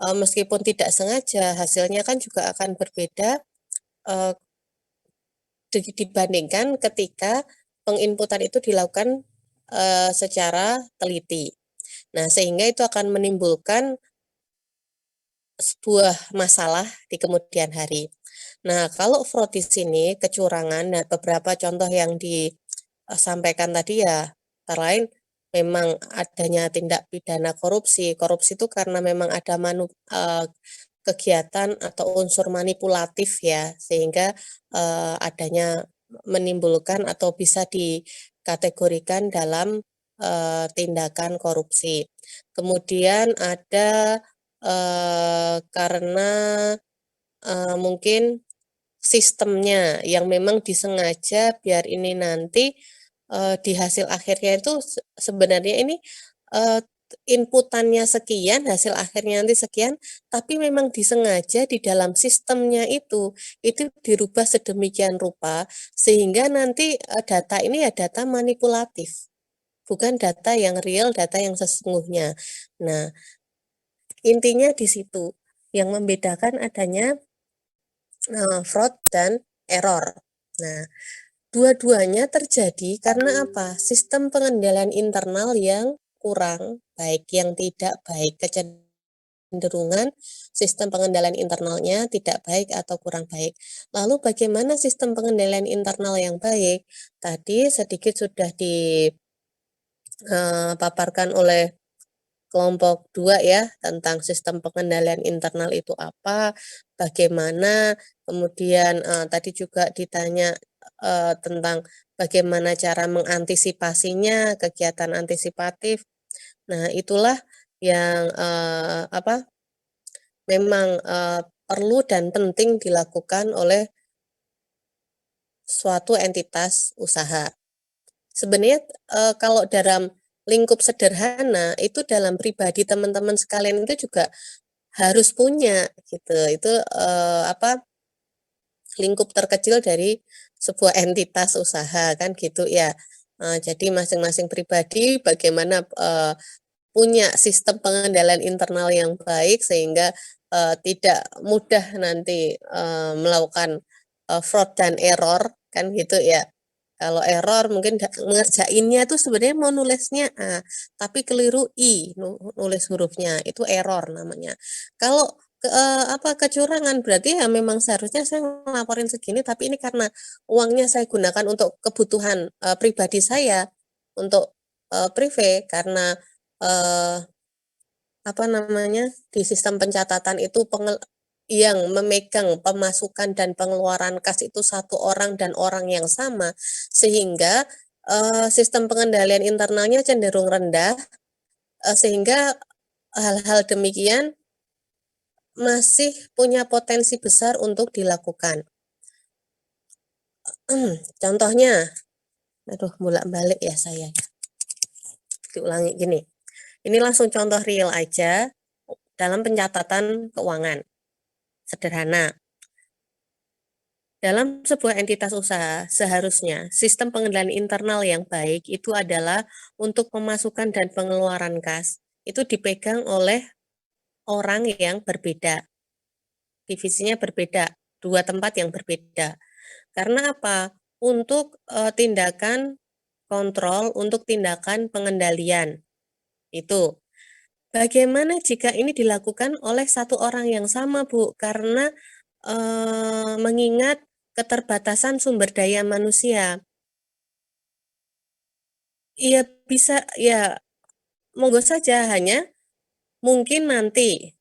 meskipun tidak sengaja hasilnya kan juga akan berbeda dibandingkan ketika penginputan itu dilakukan secara teliti. Nah, sehingga itu akan menimbulkan sebuah masalah di kemudian hari. Nah, kalau fraud di sini kecurangan, nah beberapa contoh yang disampaikan tadi ya, antara lain memang adanya tindak pidana korupsi. Korupsi itu karena memang ada kegiatan atau unsur manipulatif ya, sehingga adanya menimbulkan atau bisa dikategorikan dalam tindakan korupsi. Kemudian ada karena mungkin sistemnya yang memang disengaja biar ini nanti di hasil akhirnya itu sebenarnya ini inputannya sekian, hasil akhirnya nanti sekian, tapi memang disengaja di dalam sistemnya itu dirubah sedemikian rupa sehingga nanti data ini ya data manipulatif, bukan data yang real, data yang sesungguhnya. Nah, intinya di situ yang membedakan adanya fraud dan error. Nah, dua-duanya terjadi karena apa? Sistem pengendalian internal yang kurang baik, yang tidak baik, kecenderungan sistem pengendalian internalnya tidak baik atau kurang baik. Lalu bagaimana sistem pengendalian internal yang baik? Tadi sedikit sudah dipaparkan oleh kelompok 2 ya, tentang sistem pengendalian internal itu apa, bagaimana, kemudian tadi juga ditanya tentang bagaimana cara mengantisipasinya, kegiatan antisipatif. Nah, itulah yang memang perlu dan penting dilakukan oleh suatu entitas usaha. Sebenarnya kalau dalam lingkup sederhana itu dalam pribadi teman-teman sekalian itu juga harus punya gitu. Itu lingkup terkecil dari sebuah entitas usaha kan gitu ya. Jadi masing-masing pribadi bagaimana punya sistem pengendalian internal yang baik sehingga tidak mudah nanti melakukan fraud dan error kan gitu ya. Kalau error mungkin ngerjainnya tuh sebenarnya mau nulisnya A, tapi keliru I, nulis hurufnya, itu error namanya. Kalau kecurangan berarti ya memang seharusnya saya ngelaporin segini, tapi ini karena uangnya saya gunakan untuk kebutuhan pribadi saya, untuk prive, karena di sistem pencatatan itu yang memegang pemasukan dan pengeluaran kas itu satu orang dan orang yang sama, sehingga sistem pengendalian internalnya cenderung rendah, sehingga hal-hal demikian masih punya potensi besar untuk dilakukan. Contohnya, aduh bolak-balik ya saya. Diulangi gini. Ini langsung contoh real aja dalam pencatatan keuangan. Sederhana. Dalam sebuah entitas usaha, seharusnya sistem pengendalian internal yang baik itu adalah untuk pemasukan dan pengeluaran kas. Itu dipegang oleh orang yang berbeda. Divisinya berbeda, dua tempat yang berbeda. Karena apa? Untuk tindakan kontrol, untuk tindakan pengendalian. Itu. Bagaimana jika ini dilakukan oleh satu orang yang sama, Bu? Karena mengingat keterbatasan sumber daya manusia. Iya bisa, ya monggo saja, hanya mungkin nanti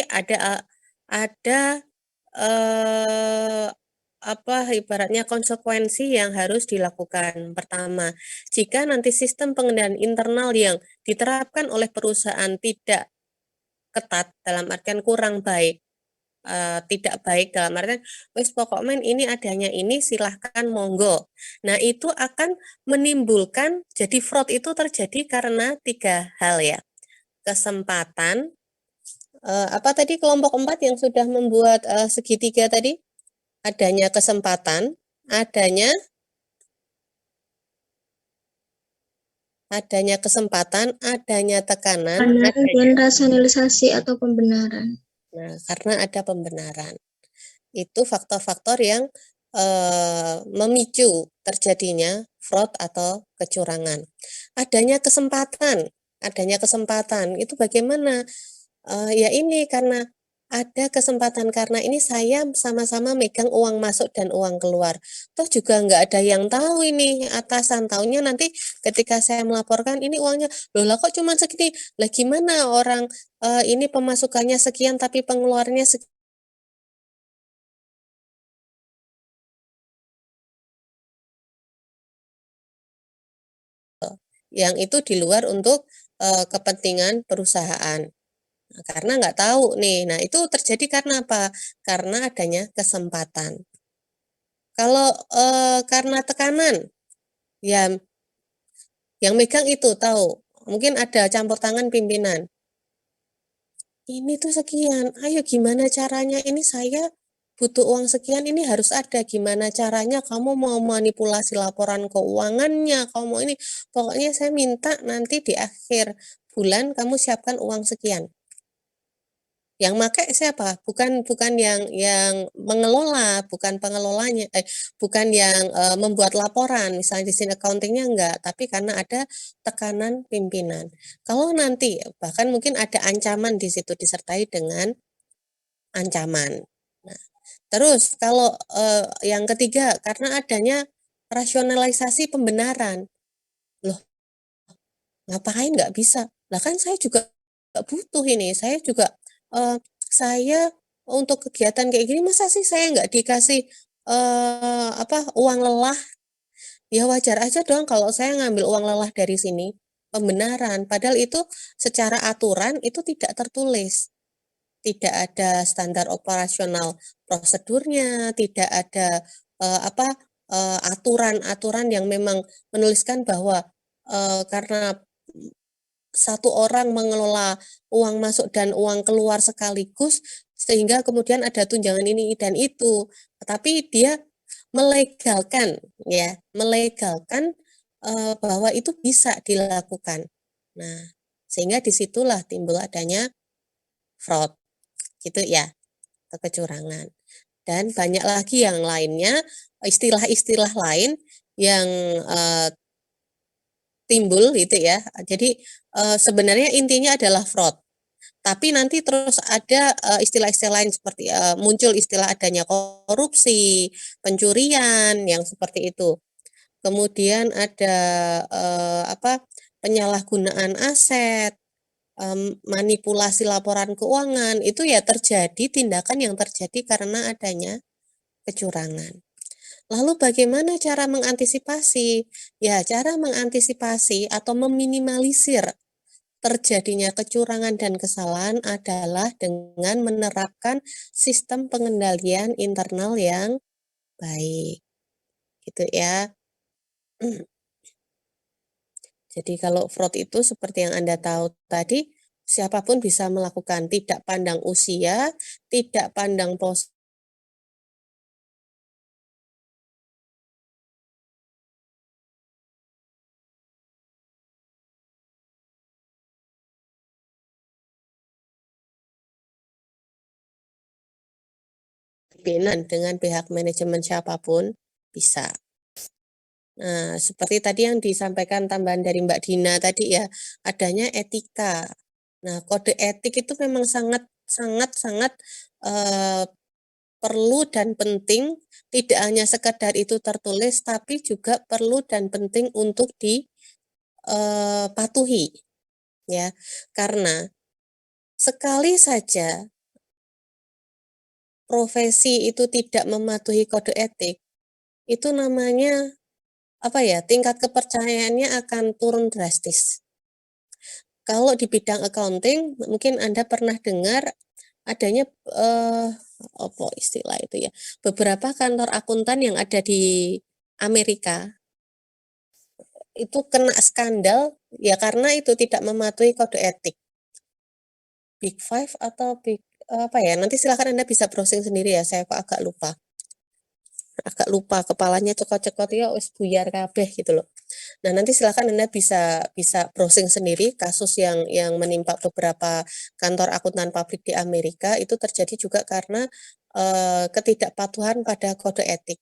ada ibaratnya konsekuensi yang harus dilakukan. Pertama, jika nanti sistem pengendalian internal yang diterapkan oleh perusahaan tidak ketat, dalam artian kurang baik, tidak baik dalam artian wis pokoknya ini adanya ini silahkan monggo. Nah itu akan menimbulkan, jadi fraud itu terjadi karena 3 hal ya. Kesempatan, tadi kelompok 4 yang sudah membuat segitiga tadi? Adanya kesempatan, adanya tekanan, dan rasionalisasi atau pembenaran. Nah, karena ada pembenaran. Itu faktor-faktor yang memicu terjadinya fraud atau kecurangan. Adanya kesempatan itu bagaimana? Ya ini karena ada kesempatan, karena ini saya sama-sama megang uang masuk dan uang keluar. Toh juga nggak ada yang tahu ini, atasan tahunya nanti ketika saya melaporkan ini uangnya, loh lah kok cuma segini, lah gimana orang ini pemasukannya sekian tapi pengeluarannya sekian. Yang itu di luar untuk kepentingan perusahaan. Nah, karena nggak tahu nih, nah itu terjadi karena apa? Karena adanya kesempatan. Kalau karena tekanan, ya yang megang itu tahu, mungkin ada campur tangan pimpinan. Ini tuh sekian, ayo gimana caranya, ini saya butuh uang sekian, ini harus ada, gimana caranya, kamu mau manipulasi laporan keuangannya, kamu mau ini, pokoknya saya minta nanti di akhir bulan kamu siapkan uang sekian. Yang make siapa? Bukan yang mengelola, bukan pengelolanya, bukan yang membuat laporan, misalnya di sini accounting-nya enggak, tapi karena ada tekanan pimpinan. Kalau nanti bahkan mungkin ada ancaman di situ disertai dengan ancaman. Nah, terus kalau yang ketiga karena adanya rasionalisasi pembenaran. Loh, ngapain nggak bisa? Lah kan saya juga nggak butuh ini, saya juga saya untuk kegiatan kayak gini masa sih saya nggak dikasih uang lelah? Ya wajar aja dong kalau saya ngambil uang lelah dari sini. Pembenaran, padahal itu secara aturan itu tidak tertulis. Tidak ada standar operasional prosedurnya, tidak ada aturan-aturan yang memang menuliskan bahwa karena satu orang mengelola uang masuk dan uang keluar sekaligus, sehingga kemudian ada tunjangan ini dan itu. Tetapi dia melegalkan, ya, melegalkan bahwa itu bisa dilakukan. Nah, sehingga disitulah timbul adanya fraud, gitu ya, atau kecurangan. Dan banyak lagi yang lainnya, istilah-istilah lain yang timbul gitu ya. Jadi sebenarnya intinya adalah fraud. Tapi nanti terus ada istilah-istilah lain seperti muncul istilah adanya korupsi, pencurian yang seperti itu. Kemudian ada penyalahgunaan aset, manipulasi laporan keuangan, itu ya terjadi tindakan yang terjadi karena adanya kecurangan. Lalu bagaimana cara mengantisipasi? Ya, cara mengantisipasi atau meminimalisir terjadinya kecurangan dan kesalahan adalah dengan menerapkan sistem pengendalian internal yang baik. Gitu ya. Jadi kalau fraud itu seperti yang Anda tahu tadi, siapapun bisa melakukan, tidak pandang usia, tidak pandang posisi, dengan pihak manajemen siapapun bisa. Nah, seperti tadi yang disampaikan tambahan dari Mbak Dina tadi ya, adanya etika. Nah, kode etik itu memang sangat perlu dan penting, tidak hanya sekedar itu tertulis, tapi juga perlu dan penting untuk dipatuhi, ya. Karena sekali saja profesi itu tidak mematuhi kode etik, itu namanya tingkat kepercayaannya akan turun drastis. Kalau di bidang accounting, mungkin Anda pernah dengar adanya apa istilah itu ya, beberapa kantor akuntan yang ada di Amerika itu kena skandal ya karena itu tidak mematuhi kode etik. Big Five atau nanti silakan Anda bisa browsing sendiri ya, saya kok agak lupa kepalanya cekot-cekot ya wis buyar kabeh gitu loh. Nah, nanti silakan Anda bisa browsing sendiri kasus yang menimpa beberapa kantor akuntan publik di Amerika itu terjadi juga karena ketidakpatuhan pada kode etik.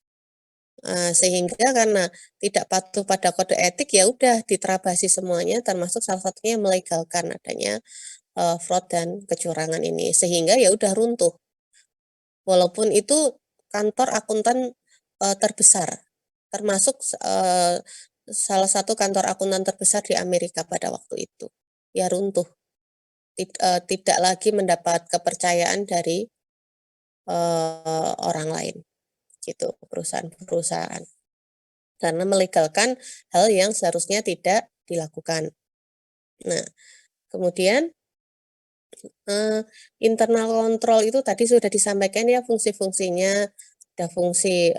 Sehingga karena tidak patuh pada kode etik ya udah diterabasi semuanya, termasuk salah satunya melegalkan adanya fraud dan kecurangan ini, sehingga ya udah runtuh. Walaupun itu kantor akuntan terbesar, termasuk salah satu kantor akuntan terbesar di Amerika pada waktu itu, ya runtuh. Tidak lagi mendapat kepercayaan dari orang lain, gitu, perusahaan-perusahaan. Karena melegalkan hal yang seharusnya tidak dilakukan. Nah, kemudian internal kontrol itu tadi sudah disampaikan ya fungsi-fungsinya, ada fungsi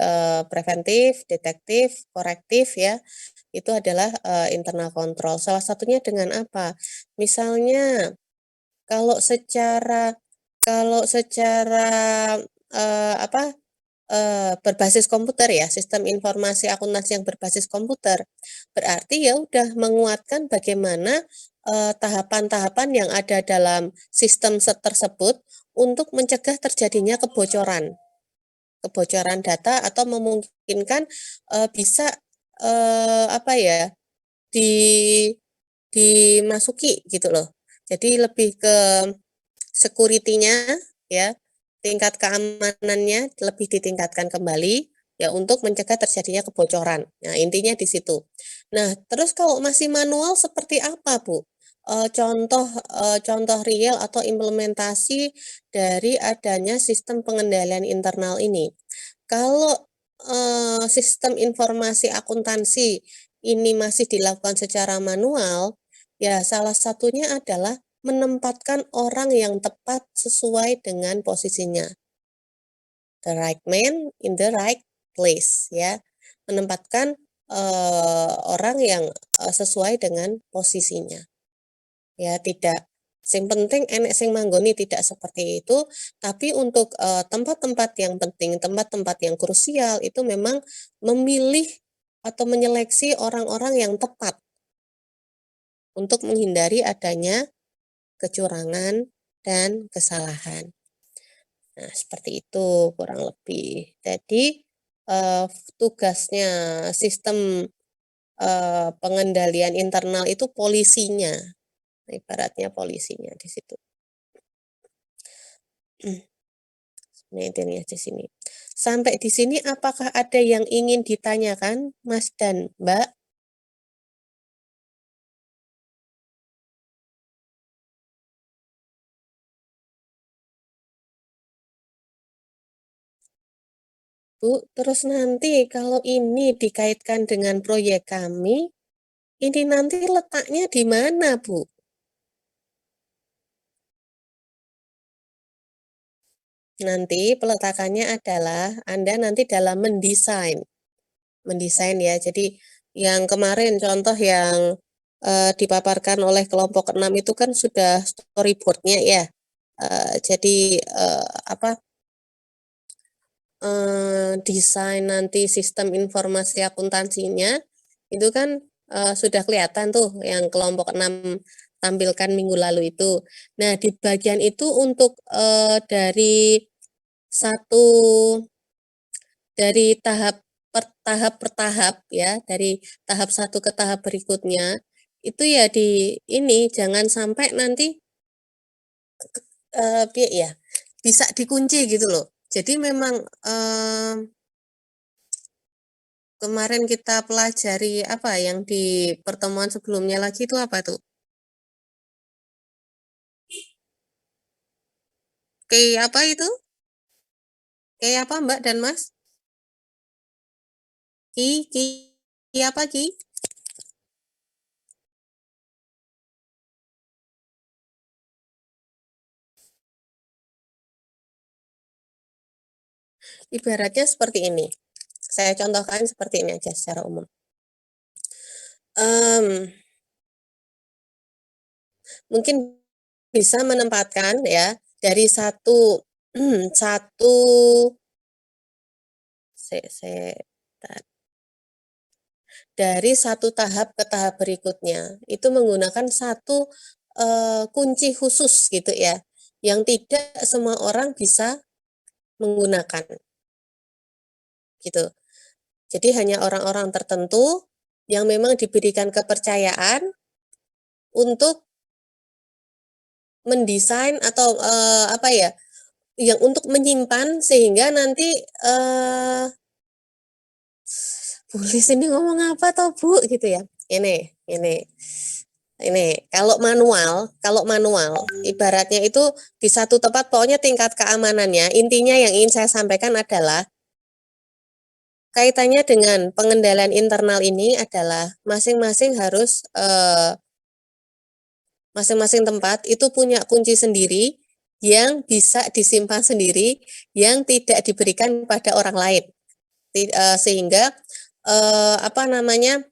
preventif, detektif, korektif ya. Itu adalah internal kontrol. Salah satunya dengan apa? Misalnya kalau secara berbasis komputer ya, sistem informasi akuntansi yang berbasis komputer, berarti ya udah menguatkan bagaimana tahapan-tahapan yang ada dalam sistem tersebut untuk mencegah terjadinya kebocoran data atau memungkinkan bisa dimasuki gitu loh. Jadi lebih ke security-nya ya, tingkat keamanannya lebih ditingkatkan kembali ya untuk mencegah terjadinya kebocoran. Nah, intinya di situ. Nah, terus kalau masih manual seperti apa, Bu? Contoh real atau implementasi dari adanya sistem pengendalian internal ini. Kalau sistem informasi akuntansi ini masih dilakukan secara manual, ya salah satunya adalah menempatkan orang yang tepat sesuai dengan posisinya. The right man in the right place ya, menempatkan orang yang sesuai dengan posisinya. Ya, tidak sing penting enek sing manggoni tidak seperti itu, tapi untuk tempat-tempat yang penting, tempat-tempat yang krusial itu memang memilih atau menyeleksi orang-orang yang tepat untuk menghindari adanya kecurangan dan kesalahan. Nah, seperti itu kurang lebih. Jadi tugasnya sistem pengendalian internal itu polisinya, ibaratnya polisinya di situ. Nah, ini di sini. Sampai di sini apakah ada yang ingin ditanyakan, Mas dan Mbak? Bu, terus nanti kalau ini dikaitkan dengan proyek kami, ini nanti letaknya di mana, Bu? Nanti peletakannya adalah Anda nanti dalam mendesain ya. Jadi yang kemarin contoh yang dipaparkan oleh kelompok 6 itu kan sudah storyboardnya ya. Jadi apa desain nanti sistem informasi akuntansinya itu kan sudah kelihatan tuh yang kelompok 6 tampilkan minggu lalu itu. Nah, di bagian itu untuk dari tahap per tahap ya, dari tahap satu ke tahap berikutnya, itu ya di ini jangan sampai nanti ya bisa dikunci gitu loh. Jadi memang kemarin kita pelajari apa yang di pertemuan sebelumnya lagi itu apa tuh? Kayak apa itu? Kayak apa Mbak dan Mas? Ki apa Ki? Ibaratnya seperti ini. Saya contohkan seperti ini aja secara umum. Mungkin bisa menempatkan ya dari satu dari satu tahap ke tahap berikutnya itu menggunakan satu kunci khusus gitu ya, yang tidak semua orang bisa menggunakan gitu. Jadi hanya orang-orang tertentu yang memang diberikan kepercayaan untuk mendesain atau apa ya, yang untuk menyimpan sehingga nanti tulis ini ngomong apa toh Bu gitu ya. Ini kalau manual ibaratnya itu di satu tempat pokoknya tingkat keamanannya, intinya yang ingin saya sampaikan adalah kaitannya dengan pengendalian internal ini adalah masing-masing harus masing-masing tempat itu punya kunci sendiri yang bisa disimpan sendiri, yang tidak diberikan pada orang lain, sehingga apa namanya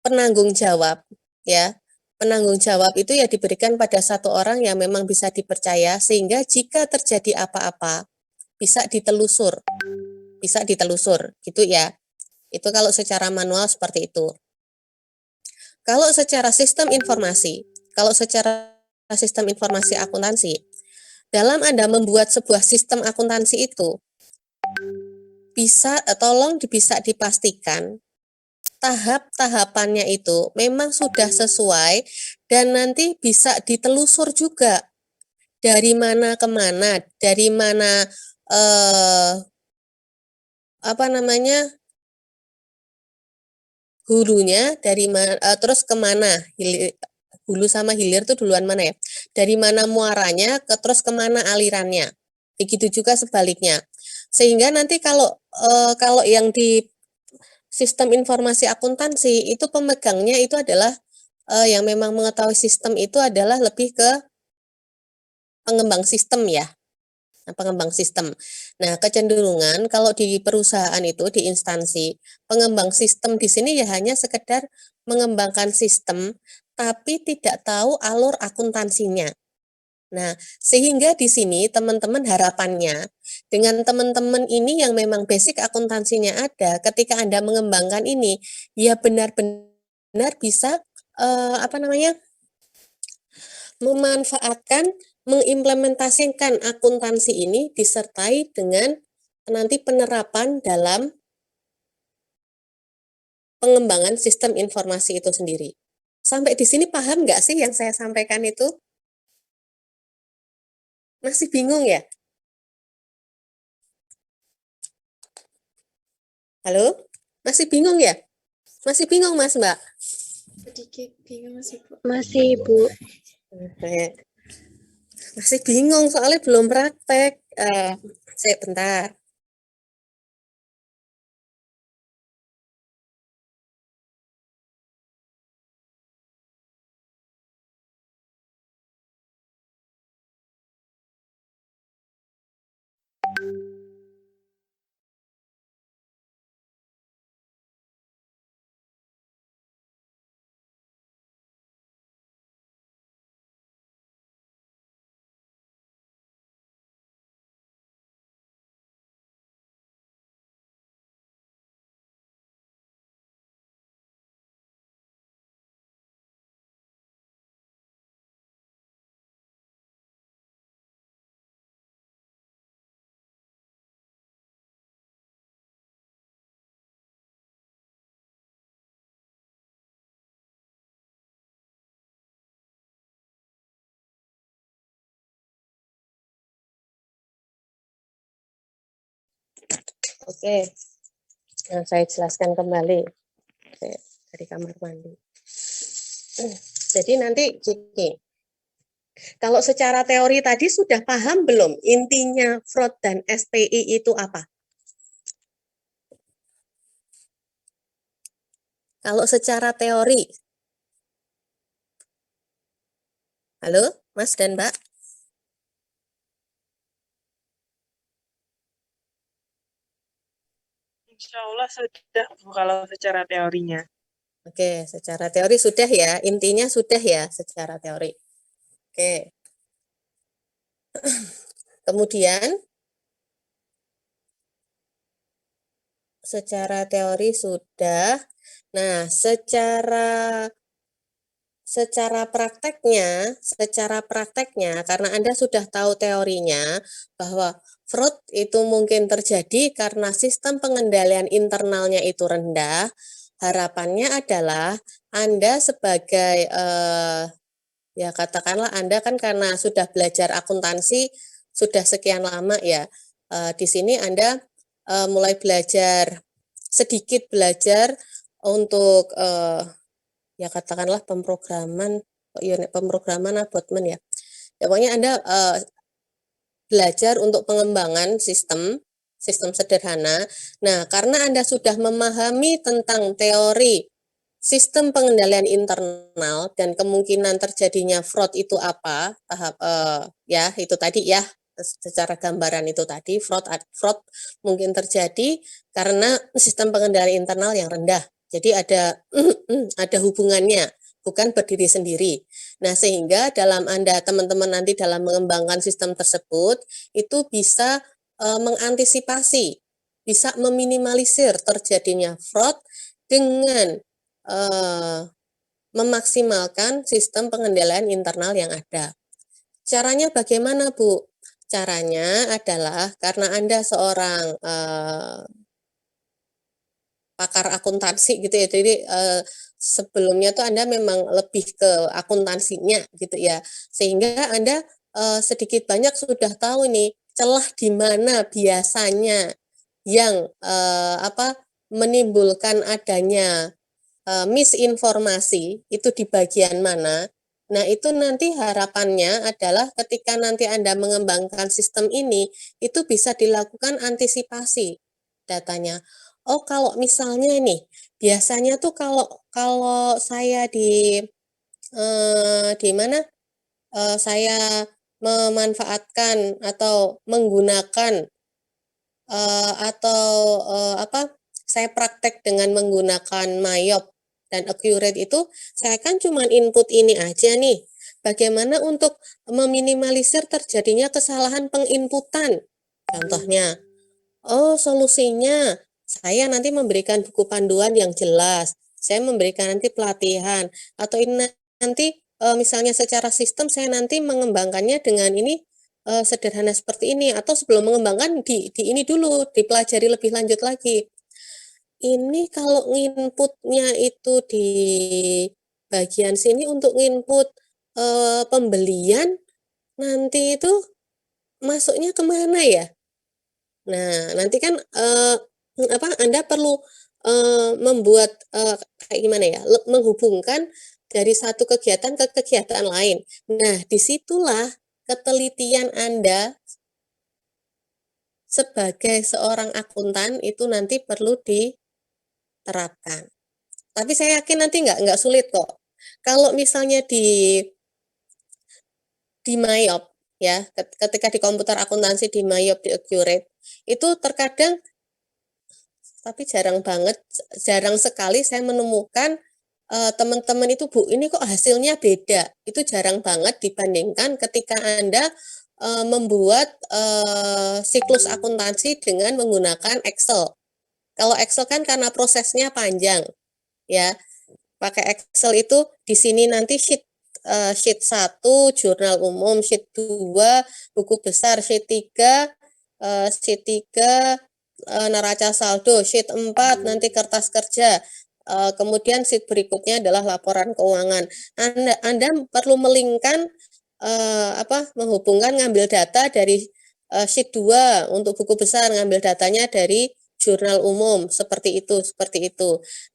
penanggung jawab ya, penanggung jawab itu ya diberikan pada satu orang yang memang bisa dipercaya, sehingga jika terjadi apa-apa bisa ditelusur gitu ya. Itu kalau secara manual seperti itu. Kalau secara sistem informasi akuntansi, dalam Anda membuat sebuah sistem akuntansi itu bisa bisa dipastikan tahap-tahapannya itu memang sudah sesuai dan nanti bisa ditelusur juga dari mana ke mana, dari mana apa namanya hulunya, dari mana terus kemana, hulu sama hilir tuh duluan mana ya, dari mana muaranya terus kemana alirannya, begitu juga sebaliknya, sehingga nanti kalau yang di sistem informasi akuntansi itu pemegangnya itu adalah yang memang mengetahui sistem itu adalah lebih ke pengembang sistem ya. pengembang sistem. Nah, kecenderungan kalau di perusahaan itu, di instansi, pengembang sistem di sini ya hanya sekedar mengembangkan sistem, tapi tidak tahu alur akuntansinya. Nah, sehingga di sini teman-teman harapannya, dengan teman-teman ini yang memang basic akuntansinya ada, ketika Anda mengembangkan ini, ya benar-benar bisa, memanfaatkan, mengimplementasikan akuntansi ini disertai dengan nanti penerapan dalam pengembangan sistem informasi itu sendiri. Sampai di sini paham nggak sih yang saya sampaikan itu? Masih bingung ya? Halo? Masih bingung ya? Masih bingung Mas Mbak? Sedikit bingung sih, Bu. Masih, Bu. Oke. Masih bingung soalnya belum praktek. Saya bentar. Oke. Nah, saya jelaskan kembali dari kamar mandi. Jadi nanti gini, kalau secara teori tadi sudah paham belum intinya fraud dan SPI itu apa? Kalau secara teori, halo Mas dan Mbak? Insya Allah sudah, Bu, kalau secara teorinya. Oke, secara teori sudah ya, intinya sudah ya secara teori. Oke. Kemudian, secara teori sudah. Nah, secara prakteknya, karena Anda sudah tahu teorinya, bahwa fraud itu mungkin terjadi karena sistem pengendalian internalnya itu rendah. Harapannya adalah Anda sebagai, ya katakanlah Anda kan karena sudah belajar akuntansi sudah sekian lama ya, di sini Anda mulai sedikit belajar untuk ya katakanlah pemrograman abotmen ya. Ya pokoknya Anda belajar untuk pengembangan sistem sederhana. Nah, karena Anda sudah memahami tentang teori sistem pengendalian internal dan kemungkinan terjadinya fraud itu apa, ya itu tadi ya, secara gambaran itu tadi fraud mungkin terjadi karena sistem pengendalian internal yang rendah. Jadi ada ada hubungannya, bukan berdiri sendiri. Nah, sehingga dalam teman-teman nanti dalam mengembangkan sistem tersebut itu bisa mengantisipasi, bisa meminimalisir terjadinya fraud dengan memaksimalkan sistem pengendalian internal yang ada. Caranya bagaimana, Bu? Caranya adalah karena Anda seorang pakar akuntansi gitu ya, jadi sebelumnya tuh Anda memang lebih ke akuntansinya gitu ya, sehingga Anda sedikit banyak sudah tahu nih celah di mana biasanya yang menimbulkan adanya misinformasi itu di bagian mana. Nah, itu nanti harapannya adalah ketika nanti Anda mengembangkan sistem ini, itu bisa dilakukan antisipasi datanya. Oh, kalau misalnya nih, biasanya tuh kalau saya di mana? Saya memanfaatkan atau menggunakan saya praktek dengan menggunakan Mayop dan Accurate itu, saya kan cuma input ini aja nih. Bagaimana untuk meminimalisir terjadinya kesalahan penginputan? Contohnya, solusinya saya nanti memberikan buku panduan yang jelas, saya memberikan nanti pelatihan, atau ini nanti misalnya secara sistem saya nanti mengembangkannya dengan ini sederhana seperti ini, atau sebelum mengembangkan di ini dulu, dipelajari lebih lanjut lagi. Ini kalau inputnya itu di bagian sini untuk input pembelian, nanti itu masuknya kemana ya? Nah, nanti kan Anda perlu membuat kayak gimana ya? Menghubungkan dari satu kegiatan ke kegiatan lain. Nah, disitulah ketelitian Anda sebagai seorang akuntan itu nanti perlu diterapkan. Tapi saya yakin nanti nggak sulit kok. Kalau misalnya di Mayop ya, ketika di komputer akuntansi di Mayop di Accurate itu terkadang, tapi jarang sekali saya menemukan teman-teman itu, Bu, ini kok hasilnya beda. Itu jarang banget dibandingkan ketika Anda membuat siklus akuntansi dengan menggunakan Excel. Kalau Excel kan karena prosesnya panjang, ya. Pakai Excel itu di sini nanti sheet 1 jurnal umum, sheet 2 buku besar, sheet 3 neraca saldo, sheet 4 nanti kertas kerja. Kemudian sheet berikutnya adalah laporan keuangan. Anda perlu melingkan menghubungkan ngambil data dari sheet 2 untuk buku besar, ngambil datanya dari jurnal umum, seperti itu.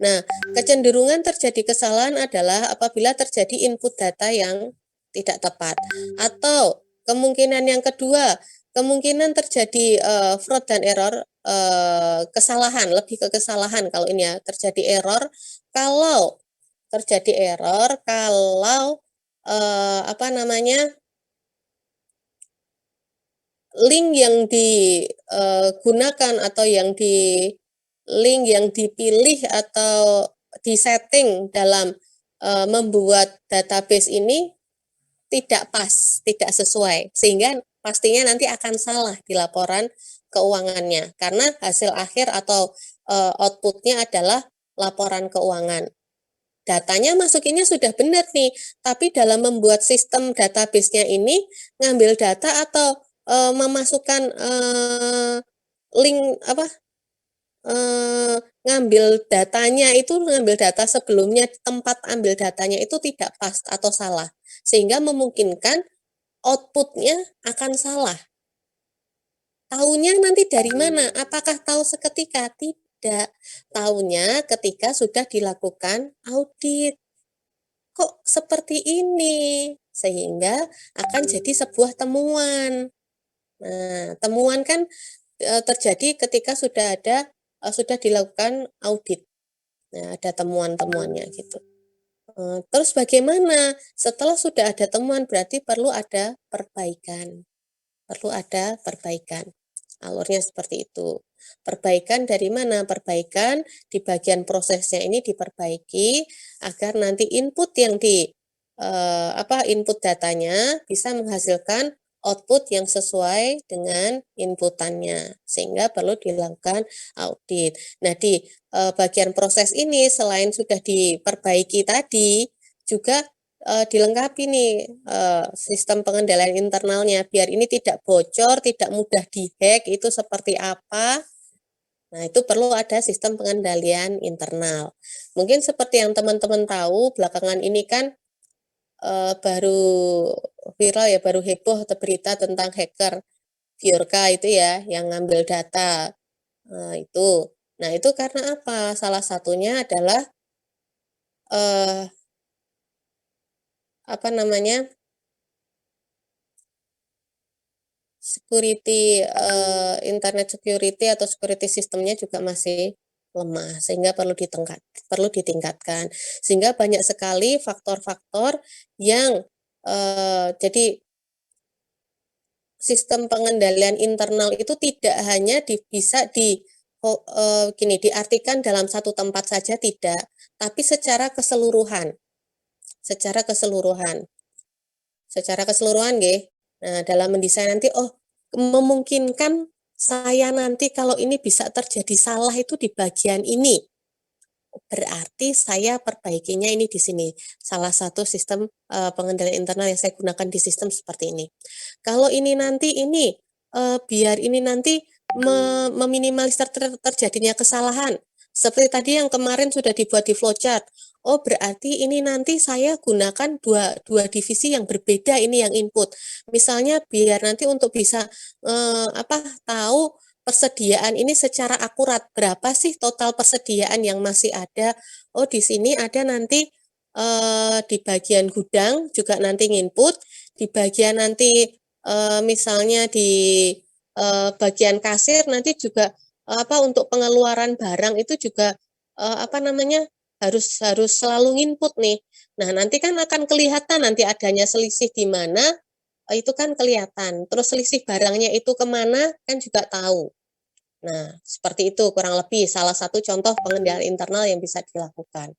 Nah, kecenderungan terjadi kesalahan adalah apabila terjadi input data yang tidak tepat. Atau kemungkinan yang kedua, kemungkinan terjadi fraud dan error, kesalahan, lebih ke kesalahan kalau ini ya, terjadi error kalau link yang digunakan atau link yang dipilih atau disetting dalam membuat database ini tidak pas, tidak sesuai, sehingga pastinya nanti akan salah di laporan keuangannya, karena hasil akhir atau outputnya adalah laporan keuangan. Datanya masukinnya sudah benar nih, tapi dalam membuat sistem database-nya ini ngambil data atau memasukkan link ngambil data sebelumnya, tempat ambil datanya itu tidak pas atau salah, sehingga memungkinkan outputnya akan salah. Taunya nanti dari mana? Apakah tahu seketika? Tidak. Taunya ketika sudah dilakukan audit. Kok seperti ini? Sehingga akan jadi sebuah temuan. Nah, temuan kan terjadi ketika sudah dilakukan audit. Nah, ada temuan-temuannya gitu. Terus bagaimana? Setelah sudah ada temuan, berarti perlu ada perbaikan. Alurnya seperti itu. Perbaikan dari mana? Perbaikan di bagian prosesnya ini diperbaiki agar nanti input yang input datanya bisa menghasilkan output yang sesuai dengan inputannya, sehingga perlu dilakukan audit. Nah, di bagian proses ini selain sudah diperbaiki tadi, juga dilengkapi nih sistem pengendalian internalnya, biar ini tidak bocor, tidak mudah dihack, itu seperti apa. Nah, itu perlu ada sistem pengendalian internal. Mungkin seperti yang teman-teman tahu, belakangan ini kan baru viral ya, baru heboh atau berita tentang hacker Bjorka itu ya, yang ngambil data itu. Nah, itu karena apa? Salah satunya adalah security, internet security atau security sistemnya juga masih lemah, sehingga perlu ditingkatkan. Sehingga banyak sekali faktor-faktor yang jadi sistem pengendalian internal itu tidak hanya bisa diartikan dalam satu tempat saja, tidak, tapi secara keseluruhan. Secara keseluruhan. Secara keseluruhan nggih. Nah, dalam mendesain nanti memungkinkan saya nanti kalau ini bisa terjadi salah itu di bagian ini. Berarti saya perbaikinya ini di sini. Salah satu sistem pengendalian internal yang saya gunakan di sistem seperti ini. Kalau ini nanti biar ini nanti meminimalisir terjadinya kesalahan. Seperti tadi yang kemarin sudah dibuat di flowchart. Oh, berarti ini nanti saya gunakan dua divisi yang berbeda ini yang input. Misalnya biar nanti untuk bisa tahu persediaan ini secara akurat, berapa sih total persediaan yang masih ada. Oh, di sini ada nanti di bagian gudang juga nanti nginput, di bagian nanti misalnya di bagian kasir nanti juga untuk pengeluaran barang itu juga harus selalu nginput nih. Nah, nanti kan akan kelihatan nanti adanya selisih di mana itu kan kelihatan. Terus selisih barangnya itu kemana kan juga tahu. Nah, seperti itu kurang lebih salah satu contoh pengendalian internal yang bisa dilakukan.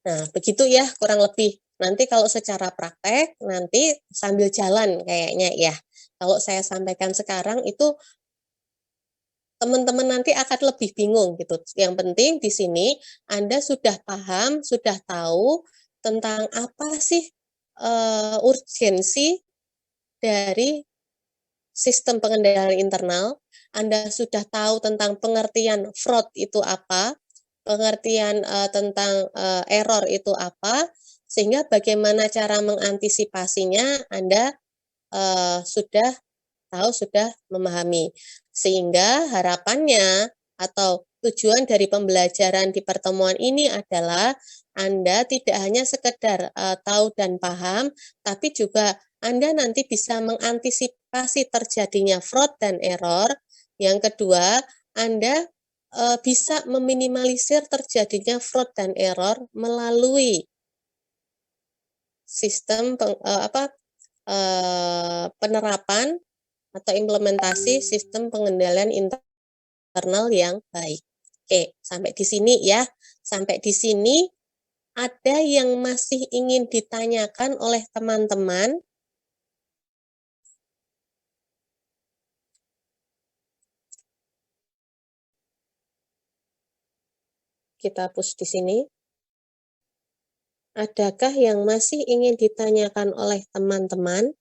Nah, begitu ya kurang lebih. Nanti kalau secara praktek, nanti sambil jalan kayaknya ya. Kalau saya sampaikan sekarang itu teman-teman nanti akan lebih bingung gitu. Yang penting di sini Anda sudah paham, sudah tahu tentang apa sih urgensi dari sistem pengendalian internal. Anda sudah tahu tentang pengertian fraud itu apa, pengertian tentang error itu apa, sehingga bagaimana cara mengantisipasinya Anda sudah tahu, sudah memahami. Sehingga harapannya atau tujuan dari pembelajaran di pertemuan ini adalah Anda tidak hanya sekedar tahu dan paham, tapi juga Anda nanti bisa mengantisipasi terjadinya fraud dan error. Yang kedua, Anda bisa meminimalisir terjadinya fraud dan error melalui sistem penerapan atau implementasi sistem pengendalian internal yang baik. Oke, sampai di sini ya. Sampai di sini ada yang masih ingin ditanyakan oleh teman-teman? Kita push di sini. Adakah yang masih ingin ditanyakan oleh teman-teman?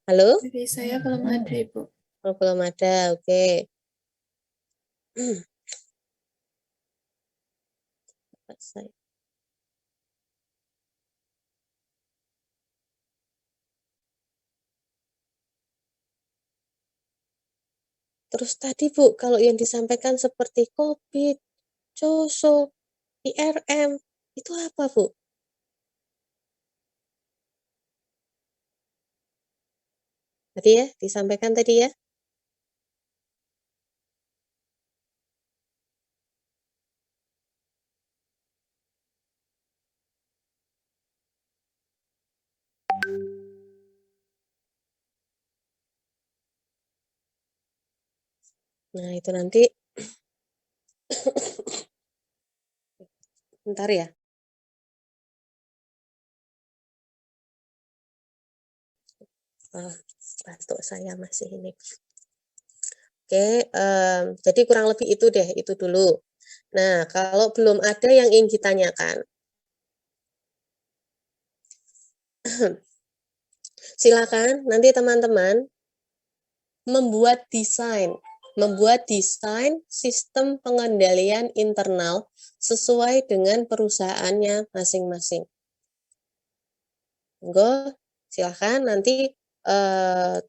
Halo? Dari saya belum ada, Ibu. Oh, belum ada, oke. Terus tadi Bu, kalau yang disampaikan seperti COVID, COSO, IRM, itu apa Bu? Tadi ya, disampaikan tadi ya? Nah, itu nanti bentar ya. Batuk saya masih ini. Oke, jadi kurang lebih itu deh, itu dulu. Nah, kalau belum ada yang ingin ditanyakan, silakan nanti teman-teman membuat desain sistem pengendalian internal sesuai dengan perusahaannya masing-masing. Monggo, silakan nanti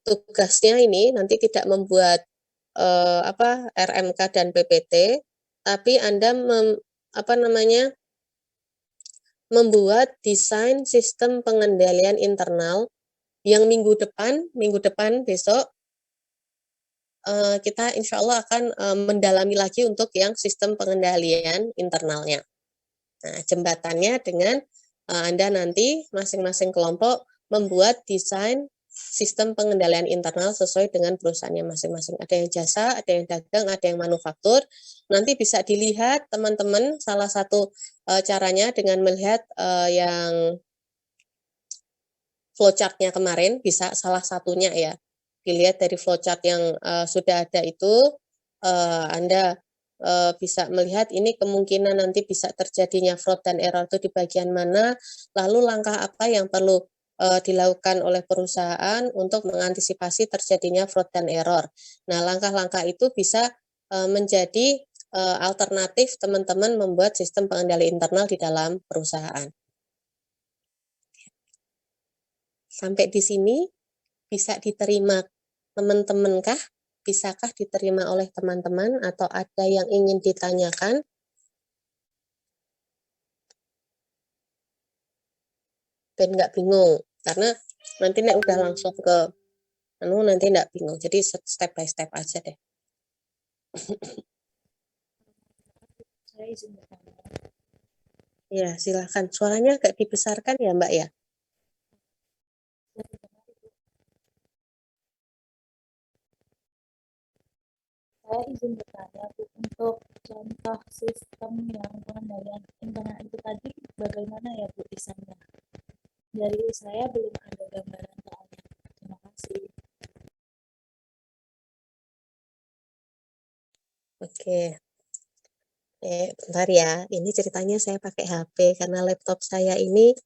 tugasnya ini nanti tidak membuat RMK dan PPT, tapi Anda membuat desain sistem pengendalian internal yang minggu depan besok kita insya Allah akan mendalami lagi untuk yang sistem pengendalian internalnya. Nah, jembatannya dengan Anda nanti masing-masing kelompok membuat desain sistem pengendalian internal sesuai dengan perusahaannya masing-masing. Ada yang jasa, ada yang dagang, ada yang manufaktur. Nanti bisa dilihat teman-teman salah satu caranya dengan melihat yang flowchart-nya kemarin, bisa salah satunya ya. Dilihat dari flowchart yang sudah ada itu, Anda bisa melihat ini kemungkinan nanti bisa terjadinya fraud dan error itu di bagian mana, lalu langkah apa yang perlu dilakukan oleh perusahaan untuk mengantisipasi terjadinya fraud dan error. Nah, langkah-langkah itu bisa menjadi alternatif teman-teman membuat sistem pengendali internal di dalam perusahaan. Sampai di sini bisa diterima teman-teman kah? Bisakah diterima oleh teman-teman atau ada yang ingin ditanyakan? Dan nggak bingung, karena nanti nek udah langsung ke nanti nggak bingung. Jadi step by step aja deh. Saya izin bertanya. Ya, silakan. Suaranya agak dibesarkan ya, Mbak ya? Saya izin bertanya, Bu, untuk contoh sistem yang pengendalian internal itu tadi bagaimana ya, Bu, desainnya? Dari saya belum ada gambaran soalnya. Terima kasih. Oke. Bentar ya. Ini ceritanya saya pakai HP karena laptop saya ini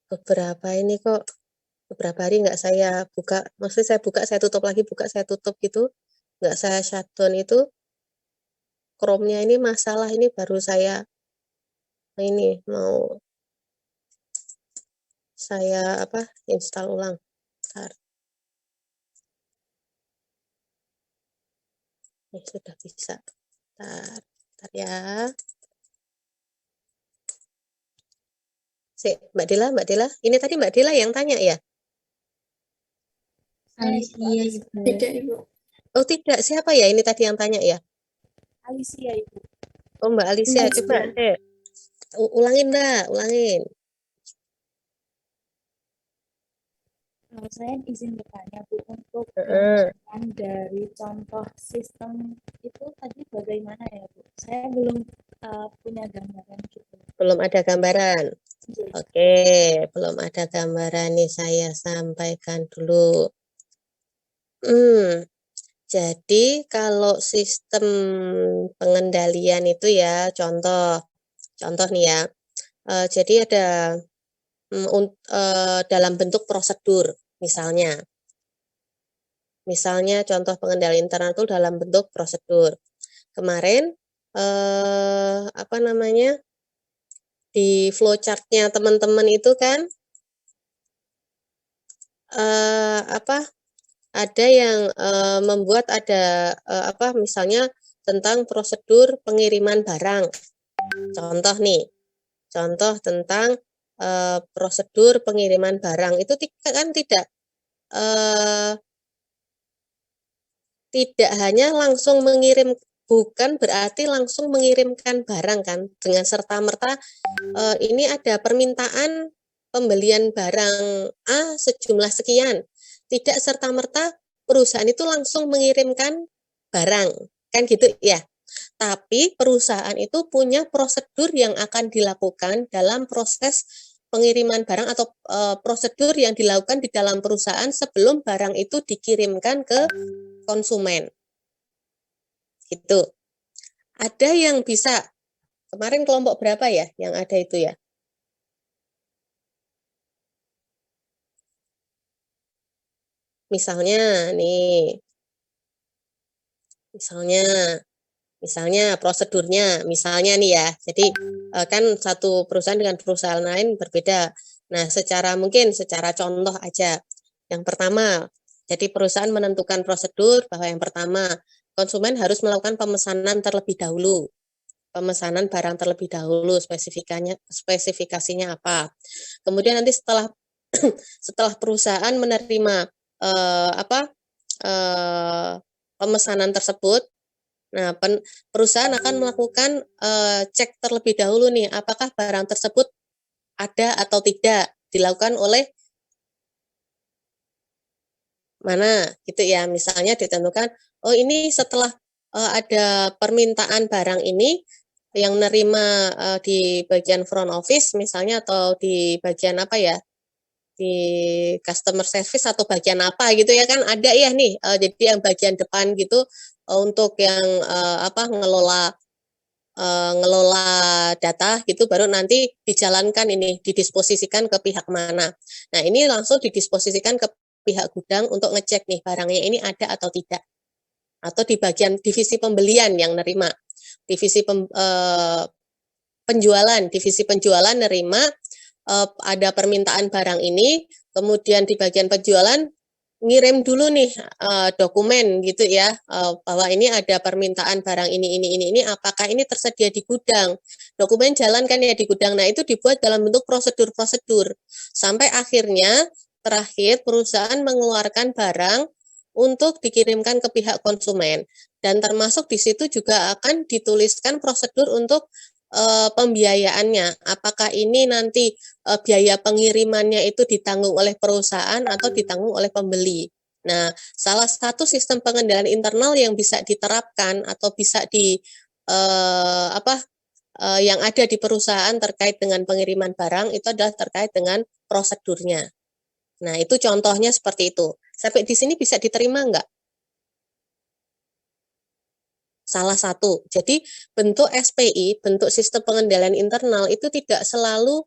beberapa hari nggak saya buka. Maksudnya saya buka, saya tutup lagi, buka, saya tutup gitu. Nggak saya shutdown itu. Chrome-nya ini masalah, ini baru saya ini mau saya install ulang. Bentar. Ini sudah bisa. Bentar ya. Mbak Dila, ini tadi Mbak Dila yang tanya ya? Alicia, Ibu. Tidak, Ibu. Oh tidak, siapa ya ini tadi yang tanya ya? Alicia, Ibu. Oh Mbak Alicia, coba deh. Ulangin Mbak, ulangin. Saya izin bertanya, Bu, untuk dari contoh sistem itu tadi bagaimana ya, Bu? Saya belum punya gambaran gitu. Belum ada gambaran. Oke, belum ada gambaran nih, saya sampaikan dulu. Jadi kalau sistem pengendalian itu ya, contoh nih ya. Jadi ada dalam bentuk prosedur, misalnya contoh pengendalian internal itu dalam bentuk prosedur. Kemarin di flowchart-nya teman-teman itu kan ada yang membuat ada misalnya tentang prosedur pengiriman barang. Contoh tentang prosedur pengiriman barang itu kan tidak hanya langsung bukan berarti langsung mengirimkan barang kan dengan serta-merta ini ada permintaan pembelian barang A sejumlah sekian. Tidak serta-merta perusahaan itu langsung mengirimkan barang, kan gitu ya. Tapi perusahaan itu punya prosedur yang akan dilakukan dalam proses pengiriman barang atau prosedur yang dilakukan di dalam perusahaan sebelum barang itu dikirimkan ke konsumen. Gitu. Ada yang bisa, kemarin kelompok berapa ya yang ada itu ya? Misalnya nih, misalnya prosedurnya, misalnya nih ya, jadi kan satu perusahaan dengan perusahaan lain berbeda. Nah, secara contoh aja. Yang pertama, jadi perusahaan menentukan prosedur bahwa yang pertama, konsumen harus melakukan pemesanan terlebih dahulu. Pemesanan barang terlebih dahulu, spesifikasinya apa. Kemudian nanti setelah perusahaan menerima pemesanan tersebut. Nah, perusahaan akan melakukan cek terlebih dahulu nih, apakah barang tersebut ada atau tidak, dilakukan oleh mana gitu ya. Misalnya ditentukan, oh ini setelah ada permintaan barang ini yang nerima di bagian front office misalnya, atau di bagian apa ya, di customer service atau bagian apa gitu ya, kan ada ya nih, jadi yang bagian depan gitu untuk yang ngelola ngelola data gitu, baru nanti dijalankan ini, didisposisikan ke pihak mana. Nah, ini langsung didisposisikan ke pihak gudang untuk ngecek nih barangnya ini ada atau tidak. Atau di bagian divisi pembelian yang nerima. Divisi penjualan nerima ada permintaan barang ini, kemudian di bagian penjualan ngirim dulu nih dokumen gitu ya, bahwa ini ada permintaan barang ini, apakah ini tersedia di gudang. Dokumen jalankan ya di gudang. Nah, itu dibuat dalam bentuk prosedur-prosedur. Sampai akhirnya terakhir perusahaan mengeluarkan barang untuk dikirimkan ke pihak konsumen. Dan termasuk di situ juga akan dituliskan prosedur untuk pembiayaannya. Apakah ini nanti biaya pengirimannya itu ditanggung oleh perusahaan atau ditanggung oleh pembeli. Nah, salah satu sistem pengendalian internal yang bisa diterapkan atau bisa yang ada di perusahaan terkait dengan pengiriman barang itu adalah terkait dengan prosedurnya. Nah, itu contohnya seperti itu. Sampai di sini bisa diterima enggak? Salah satu. Jadi bentuk SPI, bentuk sistem pengendalian internal itu tidak selalu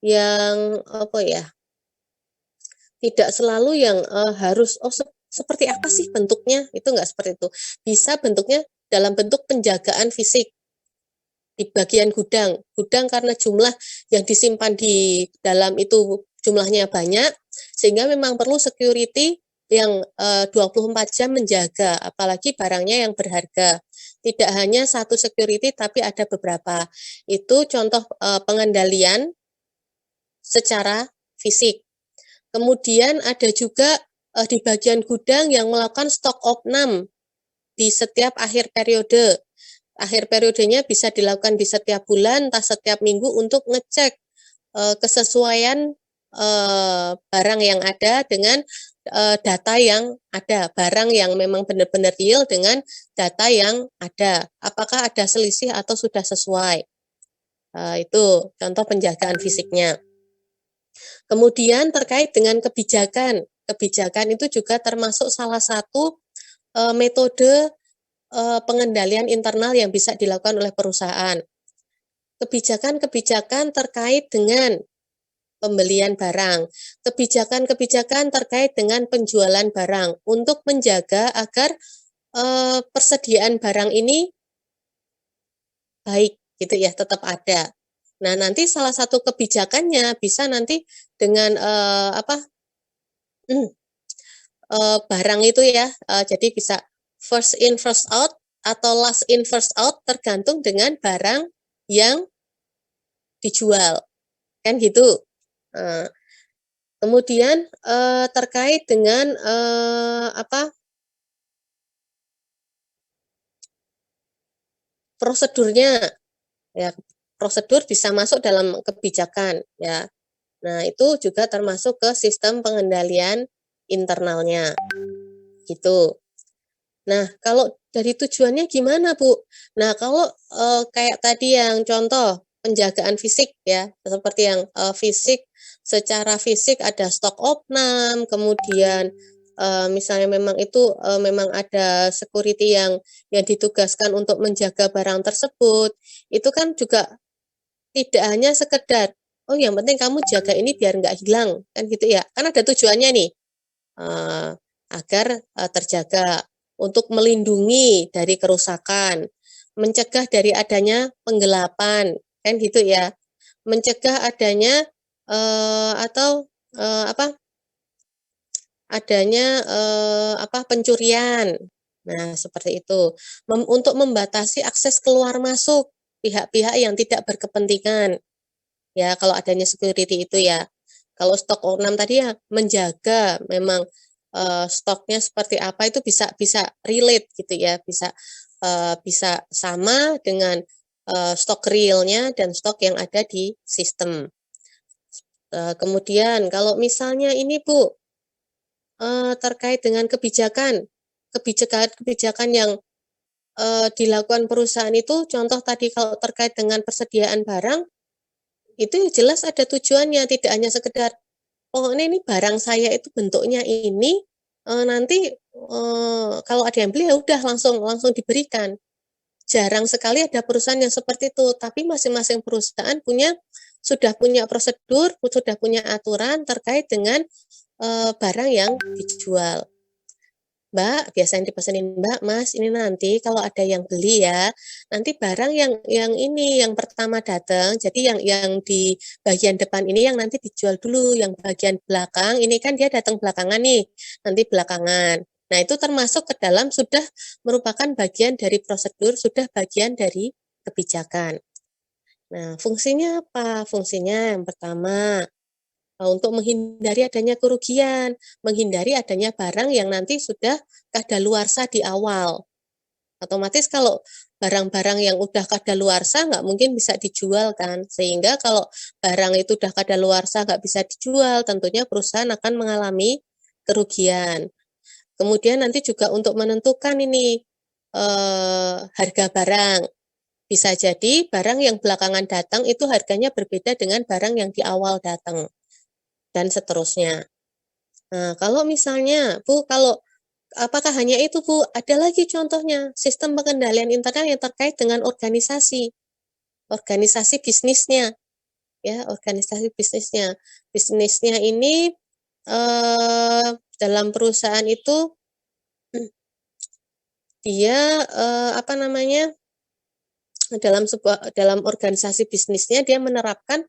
yang tidak selalu yang harus seperti apa sih bentuknya, itu enggak seperti itu. Bisa bentuknya dalam bentuk penjagaan fisik di bagian gudang. Gudang karena jumlah yang disimpan di dalam itu jumlahnya banyak, sehingga memang perlu security yang 24 jam menjaga, apalagi barangnya yang berharga. Tidak hanya satu security, tapi ada beberapa. Itu contoh pengendalian secara fisik. Kemudian ada juga di bagian gudang yang melakukan stok opnam di setiap akhir periode. Akhir periodenya bisa dilakukan di setiap bulan, entah setiap minggu, untuk ngecek kesesuaian barang yang ada dengan data yang ada, barang yang memang benar-benar real dengan data yang ada. Apakah ada selisih atau sudah sesuai? Itu contoh penjagaan fisiknya. Kemudian terkait dengan kebijakan. Kebijakan itu juga termasuk salah satu metode pengendalian internal yang bisa dilakukan oleh perusahaan. Kebijakan-kebijakan terkait dengan pembelian barang, kebijakan-kebijakan terkait dengan penjualan barang untuk menjaga agar persediaan barang ini baik gitu ya, tetap ada. Nah, nanti salah satu kebijakannya bisa nanti dengan barang itu ya, jadi bisa first in first out atau last in first out, tergantung dengan barang yang dijual, kan gitu. Kemudian terkait dengan prosedurnya, ya, prosedur bisa masuk dalam kebijakan ya. Nah, itu juga termasuk ke sistem pengendalian internalnya gitu. Nah, kalau dari tujuannya gimana, Bu? Nah, kalau kayak tadi yang contoh penjagaan fisik ya, seperti yang fisik, secara fisik ada stok opnam, kemudian misalnya memang itu memang ada security yang ditugaskan untuk menjaga barang tersebut, itu kan juga tidak hanya sekedar, oh yang penting kamu jaga ini biar nggak hilang, kan gitu ya. Kan ada tujuannya nih, agar terjaga, untuk melindungi dari kerusakan, mencegah dari adanya penggelapan, kan gitu ya. Mencegah adanya pencurian. Nah, seperti itu. Untuk membatasi akses keluar masuk pihak-pihak yang tidak berkepentingan. Ya, kalau adanya security itu ya. Kalau stok opnam tadi ya menjaga memang stoknya seperti apa itu bisa relate gitu ya, bisa sama dengan stok realnya dan stok yang ada di sistem. Kemudian kalau misalnya ini Bu, terkait dengan kebijakan yang dilakukan perusahaan itu, contoh tadi kalau terkait dengan persediaan barang, itu jelas ada tujuannya, tidak hanya sekedar, pokoknya ini barang saya itu bentuknya ini, nanti kalau ada yang beli ya udah langsung diberikan. Jarang sekali ada perusahaan yang seperti itu, tapi masing-masing perusahaan sudah punya prosedur, sudah punya aturan terkait dengan barang yang dijual. Mbak, biasanya dipesenin, Mbak, Mas, ini nanti kalau ada yang beli ya, nanti barang yang pertama datang, jadi yang di bagian depan ini yang nanti dijual dulu, yang bagian belakang ini kan dia datang belakangan nih, nanti belakangan. Nah, itu termasuk ke dalam sudah merupakan bagian dari prosedur, sudah bagian dari kebijakan. Nah, fungsinya apa? Fungsinya yang pertama, untuk menghindari adanya kerugian, menghindari adanya barang yang nanti sudah kadaluarsa di awal. Otomatis kalau barang-barang yang udah kadaluarsa nggak mungkin bisa dijual kan, sehingga kalau barang itu udah kadaluarsa nggak bisa dijual, tentunya perusahaan akan mengalami kerugian. Kemudian nanti juga untuk menentukan ini harga barang. Bisa jadi barang yang belakangan datang itu harganya berbeda dengan barang yang di awal datang. Dan seterusnya. Nah, kalau misalnya, Bu, apakah hanya itu, Bu? Ada lagi contohnya, sistem pengendalian internal yang terkait dengan organisasi bisnisnya, ya, organisasi bisnisnya. Bisnisnya ini dalam perusahaan itu dia dalam organisasi bisnisnya dia menerapkan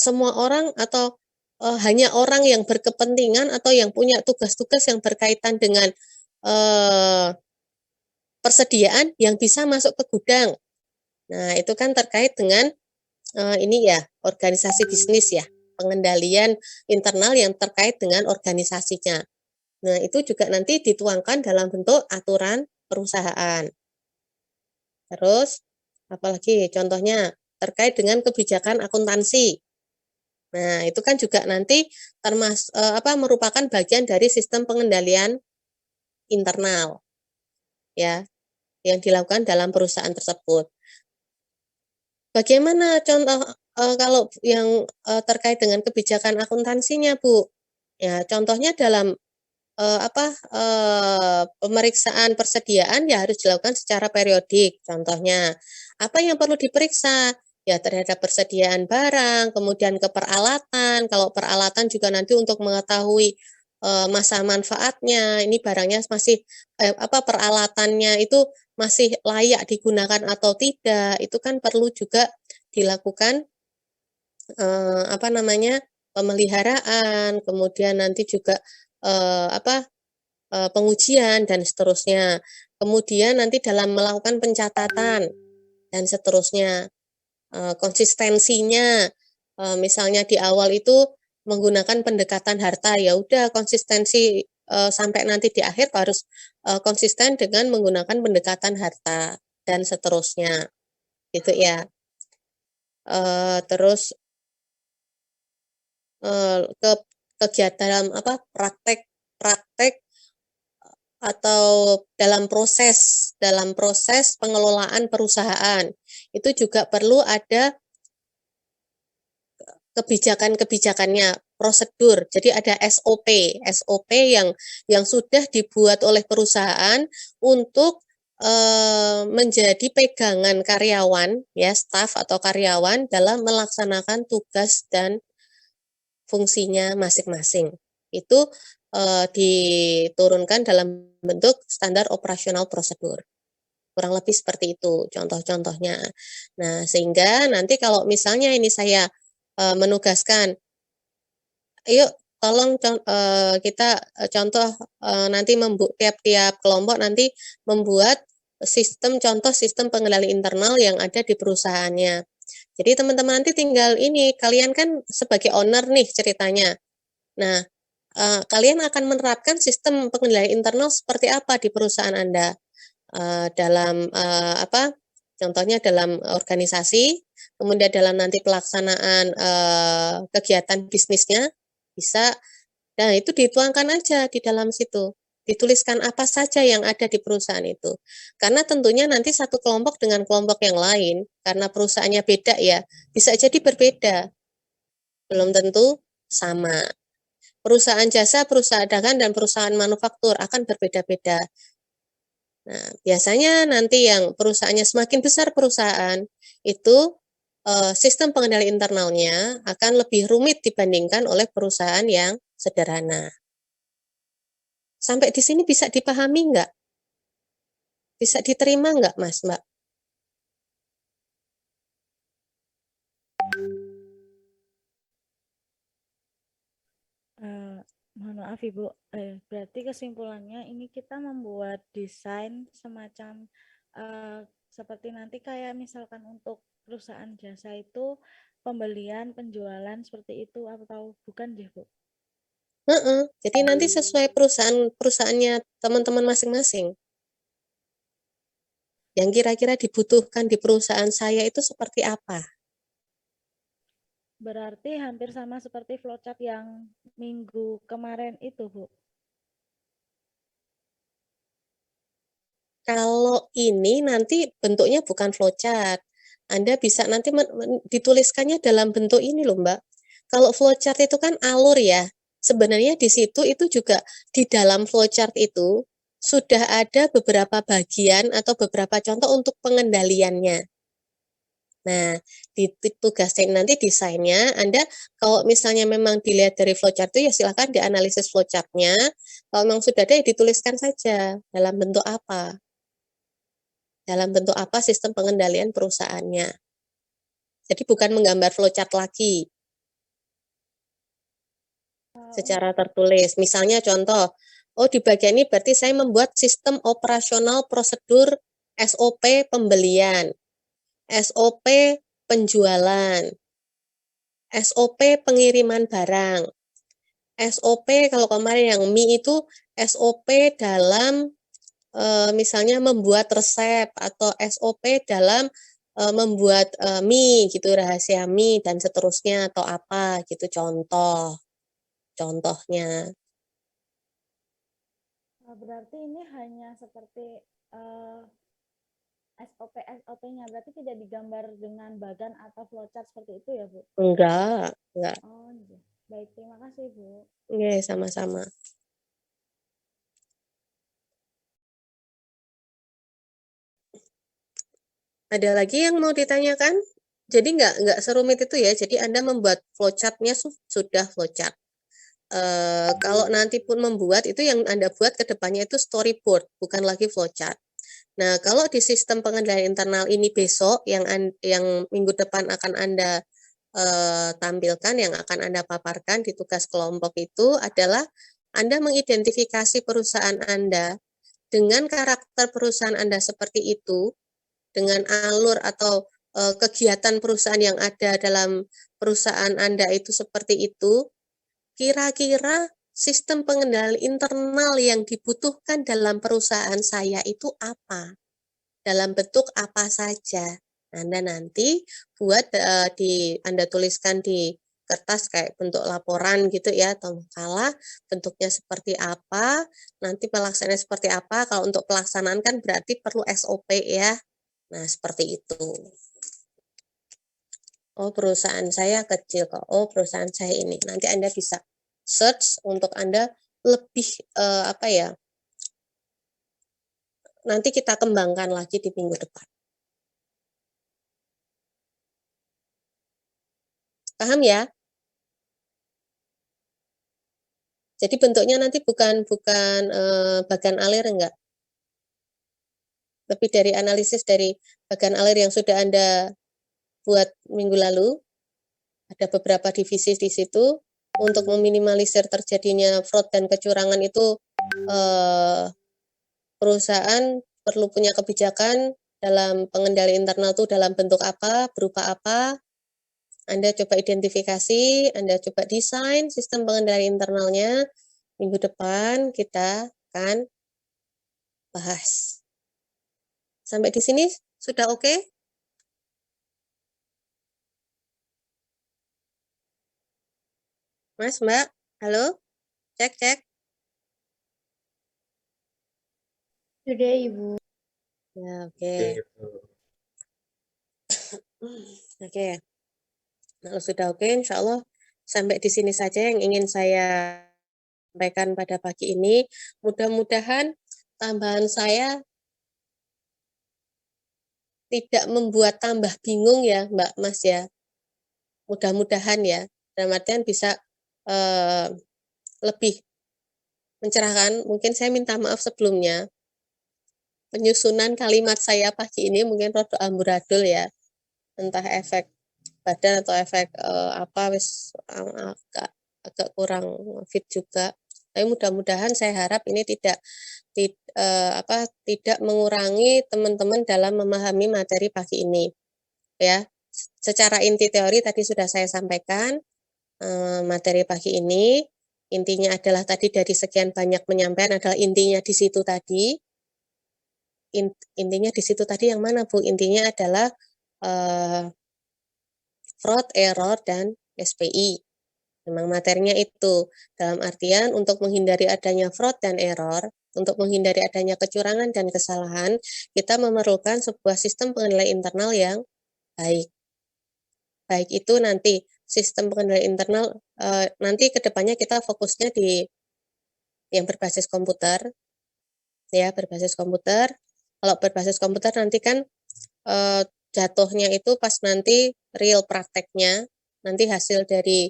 semua orang atau hanya orang yang berkepentingan atau yang punya tugas-tugas yang berkaitan dengan persediaan yang bisa masuk ke gudang. Nah, itu kan terkait dengan ini ya, organisasi bisnis ya, pengendalian internal yang terkait dengan organisasinya. Nah, itu juga nanti dituangkan dalam bentuk aturan perusahaan. Terus, apalagi contohnya terkait dengan kebijakan akuntansi. Nah, itu kan juga nanti merupakan bagian dari sistem pengendalian internal, ya, yang dilakukan dalam perusahaan tersebut. Bagaimana contoh kalau yang terkait dengan kebijakan akuntansinya, Bu? Ya, contohnya dalam pemeriksaan persediaan ya harus dilakukan secara periodik. Contohnya, apa yang perlu diperiksa? Ya terhadap persediaan barang, kemudian ke peralatan. Kalau peralatan juga nanti untuk mengetahui masa manfaatnya, ini barangnya masih peralatannya itu masih layak digunakan atau tidak. Itu kan perlu juga dilakukan pemeliharaan, kemudian nanti juga pengujian dan seterusnya. Kemudian nanti dalam melakukan pencatatan dan seterusnya. Konsistensinya, misalnya di awal itu menggunakan pendekatan harta, ya udah konsistensi sampai nanti di akhir harus konsisten dengan menggunakan pendekatan harta dan seterusnya, gitu ya. Terus ke kegiatan praktek atau dalam proses pengelolaan perusahaan itu juga perlu ada kebijakannya, prosedur. Jadi ada SOP yang sudah dibuat oleh perusahaan untuk menjadi pegangan karyawan, ya, staf atau karyawan dalam melaksanakan tugas dan fungsinya masing-masing. Itu diturunkan dalam bentuk standar operasional prosedur. Kurang lebih seperti itu contoh-contohnya. Nah, sehingga nanti kalau misalnya ini saya menugaskan, ayo tolong kita contoh nanti tiap-tiap kelompok nanti membuat contoh sistem pengendali internal yang ada di perusahaannya. Jadi teman-teman nanti tinggal ini, kalian kan sebagai owner nih ceritanya. Nah, kalian akan menerapkan sistem pengendalian internal seperti apa di perusahaan Anda? Dalam contohnya dalam organisasi, kemudian dalam nanti pelaksanaan kegiatan bisnisnya bisa. Nah, itu dituangkan aja di dalam situ. Dituliskan apa saja yang ada di perusahaan itu. Karena tentunya nanti satu kelompok dengan kelompok yang lain, karena perusahaannya beda ya, bisa jadi berbeda. Belum tentu sama. Perusahaan jasa, perusahaan dagangan, dan perusahaan manufaktur akan berbeda-beda. Nah, biasanya nanti yang perusahaannya semakin besar perusahaan, itu sistem pengendali internalnya akan lebih rumit dibandingkan oleh perusahaan yang sederhana. Sampai di sini bisa dipahami nggak? Bisa diterima nggak, Mas, Mbak? Mohon maaf Ibu, berarti kesimpulannya ini kita membuat desain semacam seperti nanti kayak misalkan untuk perusahaan jasa itu pembelian, penjualan seperti itu atau bukan ya Bu? Jadi nanti sesuai perusahaannya teman-teman masing-masing. Yang kira-kira dibutuhkan di perusahaan saya itu seperti apa? Berarti hampir sama seperti flowchart yang minggu kemarin itu, Bu. Kalau ini nanti bentuknya bukan flowchart. Anda bisa nanti dituliskannya dalam bentuk ini loh, Mbak. Kalau flowchart itu kan alur ya. Sebenarnya di situ itu juga di dalam flowchart itu sudah ada beberapa bagian atau beberapa contoh untuk pengendaliannya. Nah, di tugasnya nanti desainnya, Anda kalau misalnya memang dilihat dari flowchart itu ya silakan dianalisis flowchart-nya. Kalau memang sudah ada ya dituliskan saja dalam bentuk apa. Dalam bentuk apa sistem pengendalian perusahaannya. Jadi bukan menggambar flowchart lagi. Secara tertulis. Misalnya contoh, di bagian ini berarti saya membuat sistem operasional prosedur SOP pembelian. SOP penjualan, SOP pengiriman barang, SOP kalau kemarin yang mie itu SOP dalam misalnya membuat resep atau SOP dalam membuat mie gitu, rahasia mie dan seterusnya atau apa gitu contohnya. Berarti ini hanya seperti SOP-nya berarti tidak digambar dengan bagan atau flowchart seperti itu ya Bu? Enggak. Oh iya. Baik, terima kasih Bu. Oke, sama-sama. Ada lagi yang mau ditanyakan? Jadi nggak serumit itu ya. Jadi Anda membuat flowchart-nya sudah flowchart. Kalau nanti pun membuat itu yang Anda buat ke depannya itu storyboard, bukan lagi flowchart. Nah, kalau di sistem pengendalian internal ini besok yang minggu depan akan Anda tampilkan, yang akan Anda paparkan di tugas kelompok itu adalah Anda mengidentifikasi perusahaan Anda dengan karakter perusahaan Anda seperti itu, dengan alur atau kegiatan perusahaan yang ada dalam perusahaan Anda itu seperti itu, kira-kira sistem pengendali internal yang dibutuhkan dalam perusahaan saya itu apa? Dalam bentuk apa saja? Anda nanti buat Anda tuliskan di kertas kayak bentuk laporan gitu ya, atau makalah, bentuknya seperti apa, nanti pelaksanaannya seperti apa. Kalau untuk pelaksanaan kan berarti perlu SOP ya. Nah, seperti itu. Oh, perusahaan saya kecil kok. Oh, perusahaan saya ini. Nanti Anda bisa search untuk Anda lebih nanti kita kembangkan lagi di minggu depan. Paham ya? Jadi bentuknya nanti bukan bagan alir enggak. Lebih dari analisis dari bagan alir yang sudah Anda buat minggu lalu. Ada beberapa divisi di situ. Untuk meminimalisir terjadinya fraud dan kecurangan itu perusahaan perlu punya kebijakan dalam pengendalian internal itu dalam bentuk apa, berupa apa. Anda coba identifikasi, Anda coba desain sistem pengendalian internalnya, minggu depan kita akan bahas. Sampai di sini sudah oke? Mas, Mbak, halo? Cek, cek. Sudah, Ibu. Ya, oke. Oke. Kalau sudah oke, insya Allah sampai di sini saja yang ingin saya sampaikan pada pagi ini. Mudah-mudahan tambahan saya tidak membuat tambah bingung ya, Mbak Mas ya. Mudah-mudahan ya, dalam artian bisa lebih mencerahkan. Mungkin saya minta maaf sebelumnya. Penyusunan kalimat saya pagi ini mungkin rada amburadul ya. Entah efek badan atau efek agak kurang fit juga. Tapi mudah-mudahan saya harap ini tidak mengurangi teman-teman dalam memahami materi pagi ini. Ya, secara inti teori tadi sudah saya sampaikan materi pagi ini. Intinya adalah tadi dari sekian banyak penyampaian adalah intinya di situ tadi. Intinya di situ tadi yang mana Bu? Intinya adalah fraud, error, dan SPI. Memang materinya itu, dalam artian untuk menghindari adanya fraud dan error, untuk menghindari adanya kecurangan dan kesalahan, kita memerlukan sebuah sistem pengendalian internal yang baik. Baik itu nanti sistem pengendalian internal, nanti kedepannya kita fokusnya di yang berbasis komputer, ya berbasis komputer. Kalau berbasis komputer nanti kan jatuhnya itu pas nanti real prakteknya, nanti hasil dari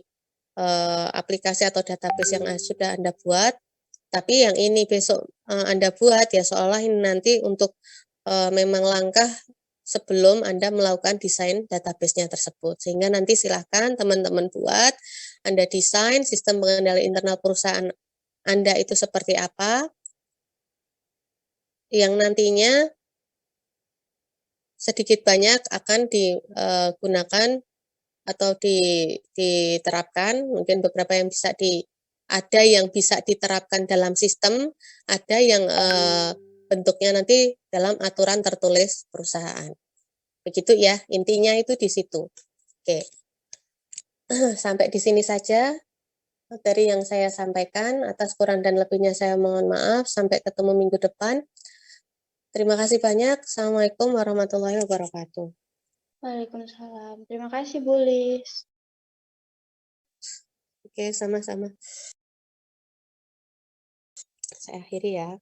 aplikasi atau database yang sudah Anda buat, tapi yang ini besok Anda buat ya seolah ini nanti untuk memang langkah sebelum Anda melakukan desain database-nya tersebut. Sehingga nanti silahkan teman-teman buat, Anda desain sistem pengendalian internal perusahaan Anda itu seperti apa, yang nantinya sedikit banyak akan digunakan atau diterapkan, mungkin beberapa yang ada yang bisa diterapkan dalam sistem, ada yang bentuknya nanti dalam aturan tertulis perusahaan. Begitu ya, intinya itu di situ. Oke. Sampai di sini saja materi yang saya sampaikan. Atas kurang dan lebihnya saya mohon maaf. Sampai ketemu minggu depan. Terima kasih banyak. Assalamualaikum warahmatullahi wabarakatuh. Waalaikumsalam. Terima kasih, Bu Lis. Oke, sama-sama. Saya akhiri ya.